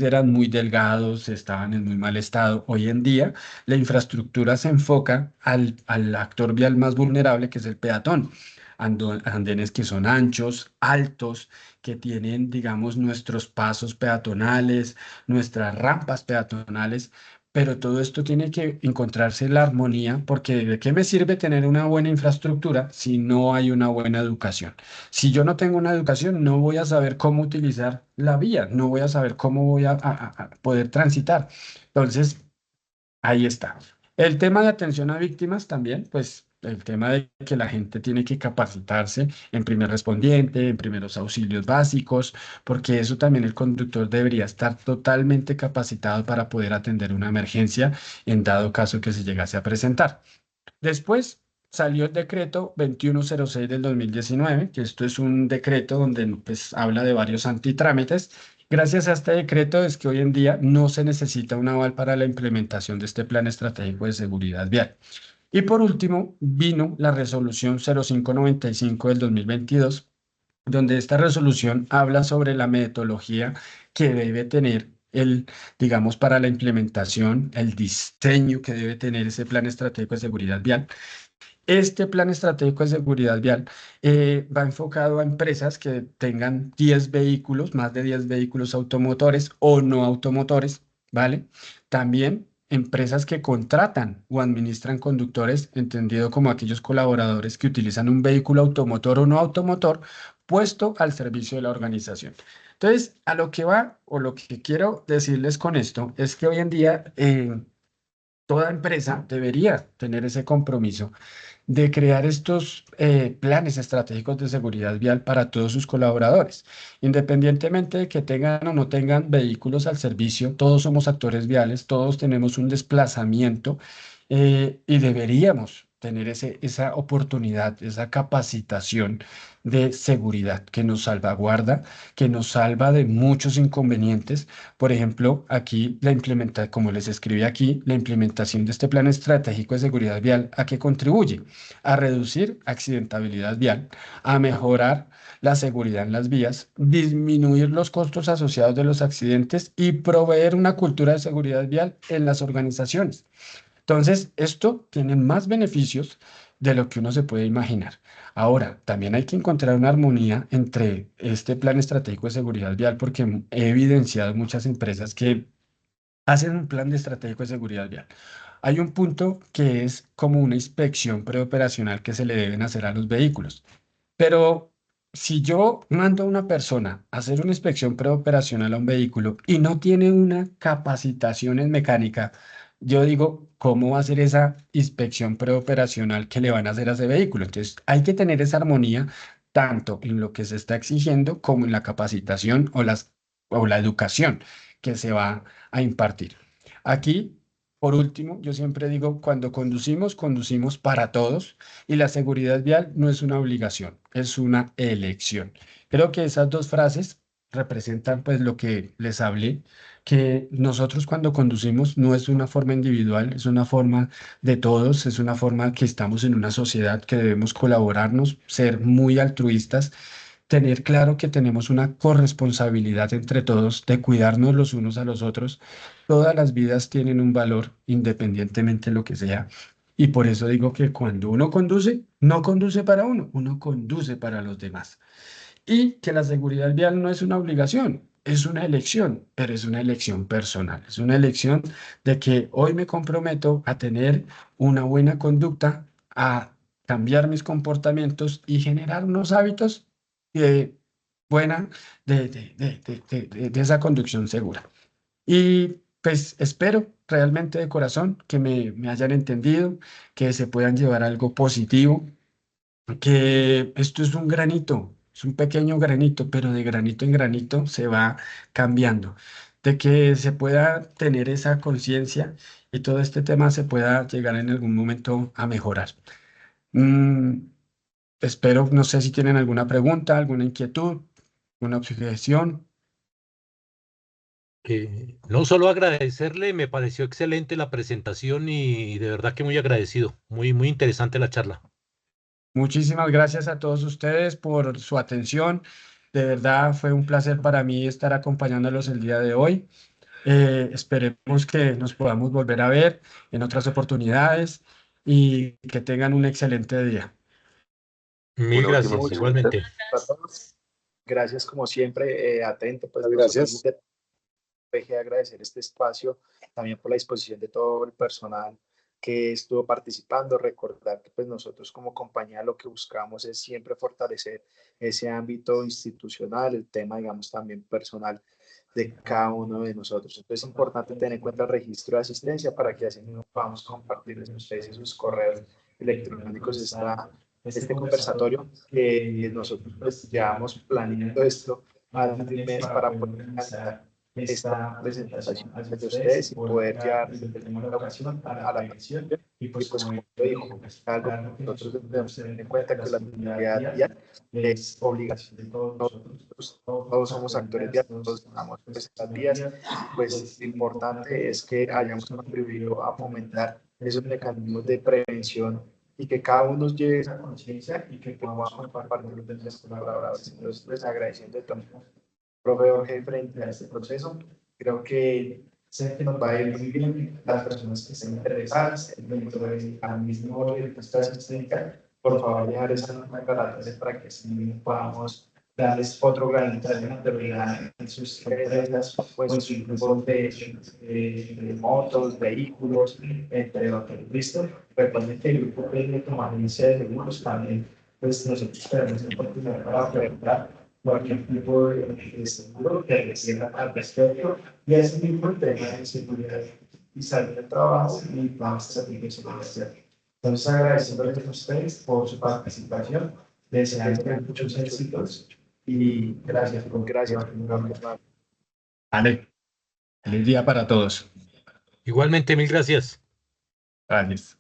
eran muy delgados, estaban en muy mal estado. Hoy en día, la infraestructura se enfoca al actor vial más vulnerable, que es el peatón. Andenes que son anchos, altos, que tienen, digamos, nuestros pasos peatonales, nuestras rampas peatonales, pero todo esto tiene que encontrarse la armonía, porque ¿de qué me sirve tener una buena infraestructura si no hay una buena educación? Si yo no tengo una educación, no voy a saber cómo utilizar la vía, no voy a saber cómo voy a poder transitar. Entonces, ahí está. El tema de atención a víctimas también, pues el tema de que la gente tiene que capacitarse en primer respondiente, en primeros auxilios básicos, porque eso también el conductor debería estar totalmente capacitado para poder atender una emergencia en dado caso que se llegase a presentar. Después salió el decreto 2106 del 2019, que esto es un decreto donde pues, habla de varios antitrámites. Gracias a este decreto es que hoy en día no se necesita un aval para la implementación de este plan estratégico de seguridad vial. Y por último, vino la resolución 0595 del 2022, donde esta resolución habla sobre la metodología que debe tener digamos, para la implementación, el diseño que debe tener ese plan estratégico de seguridad vial. Este plan estratégico de seguridad vial va enfocado a empresas que tengan 10 vehículos, más de 10 vehículos automotores o no automotores, ¿vale? También empresas que contratan o administran conductores, entendido como aquellos colaboradores que utilizan un vehículo automotor o no automotor puesto al servicio de la organización. Entonces, a lo que va o lo que quiero decirles con esto es que hoy en día toda empresa debería tener ese compromiso de crear estos planes estratégicos de seguridad vial para todos sus colaboradores. Independientemente de que tengan o no tengan vehículos al servicio, todos somos actores viales, todos tenemos un desplazamiento y deberíamos tener esa oportunidad, esa capacitación de seguridad que nos salvaguarda, que nos salva de muchos inconvenientes. Por ejemplo, aquí como les escribí aquí, la implementación de este plan estratégico de seguridad vial, ¿a qué contribuye? A reducir accidentabilidad vial, a mejorar la seguridad en las vías, disminuir los costos asociados de los accidentes y proveer una cultura de seguridad vial en las organizaciones. Entonces, esto tiene más beneficios de lo que uno se puede imaginar. Ahora, también hay que encontrar una armonía entre este plan estratégico de seguridad vial, porque he evidenciado muchas empresas que hacen un plan de estratégico de seguridad vial. Hay un punto que es como una inspección preoperacional que se le deben hacer a los vehículos. Pero si yo mando a una persona a hacer una inspección preoperacional a un vehículo y no tiene una capacitación en mecánica, yo digo, ¿cómo va a ser esa inspección preoperacional que le van a hacer a ese vehículo? Entonces, hay que tener esa armonía tanto en lo que se está exigiendo como en la capacitación o la educación que se va a impartir. Aquí, por último, yo siempre digo, cuando conducimos para todos y la seguridad vial no es una obligación, es una elección. Creo que esas dos frases representan pues lo que les hablé, que nosotros cuando conducimos no es una forma individual, es una forma de todos, es una forma que estamos en una sociedad que debemos colaborarnos, ser muy altruistas, tener claro que tenemos una corresponsabilidad entre todos de cuidarnos los unos a los otros. Todas las vidas tienen un valor independientemente de lo que sea. Y por eso digo que cuando uno conduce, no conduce para uno conduce para los demás. Y que la seguridad vial no es una obligación, es una elección, pero es una elección personal. Es una elección de que hoy me comprometo a tener una buena conducta, a cambiar mis comportamientos y generar unos hábitos de buena, de esa conducción segura. Y pues espero realmente de corazón que me hayan entendido, que se puedan llevar algo positivo, que esto es un granito, es un pequeño granito, pero de granito en granito se va cambiando, de que se pueda tener esa conciencia y todo este tema se pueda llegar en algún momento a mejorar. Mm, espero, no sé si tienen alguna pregunta, alguna inquietud, alguna objeción. No solo agradecerle, me pareció excelente la presentación y de verdad que muy agradecido. Muy, muy interesante la charla. Muchísimas gracias a todos ustedes por su atención. De verdad fue un placer para mí estar acompañándolos el día de hoy. Esperemos que nos podamos volver a ver en otras oportunidades y que tengan un excelente día. Mil Una última gracias, pregunta. igualmente. A todos. Gracias como siempre, atento, pues Gracias. dejé agradecer este espacio, también por la disposición de todo el personal que estuvo participando, recordar que pues nosotros como compañía lo que buscamos es siempre fortalecer ese ámbito institucional, el tema digamos también personal de cada uno de nosotros. Entonces es importante tener en cuenta el registro de asistencia para que así mismo podamos compartir en ustedes sus correos electrónicos este conversatorio que nosotros pues llevamos planeando esto más de un mes para poder lanzar esta presentación de ustedes y poder llevar desde el tema de la educación a la mención. Y pues como lo dijo, algo que nosotros debemos tener en cuenta que la seguridad vial es obligación de todos nosotros. Todos somos actores viales, todos estamos pues, en las vías. Pues lo importante es que hayamos contribuido a fomentar esos mecanismos de prevención y que cada uno lleve esa conciencia y que podamos compartir de nuestros colaboradores. Entonces, les agradeciendo de todo, profe Jorge, frente a este proceso. Creo que sé que nos va a ir muy bien. Las personas que estén interesadas dentro del mismo registro de asistencia, por favor, dejar esa nota aclaratoria para que así podamos darles otro granito de arena en sus empresas o en sus grupos de motos, vehículos, entre otros. ¿Listo? Recuerden que el grupo de Tomanencia de Seguros también, pues nosotros tenemos la oportunidad para ofertar cualquier tipo de seguro que requiera al respecto y es mismo el tema de seguridad y salud del trabajo y vamos a seguir su comercial. Entonces agradeciéndoles a ustedes por su participación, deseándoles muchos éxitos y gracias por Vale. Feliz día para todos. Igualmente, mil gracias. Gracias.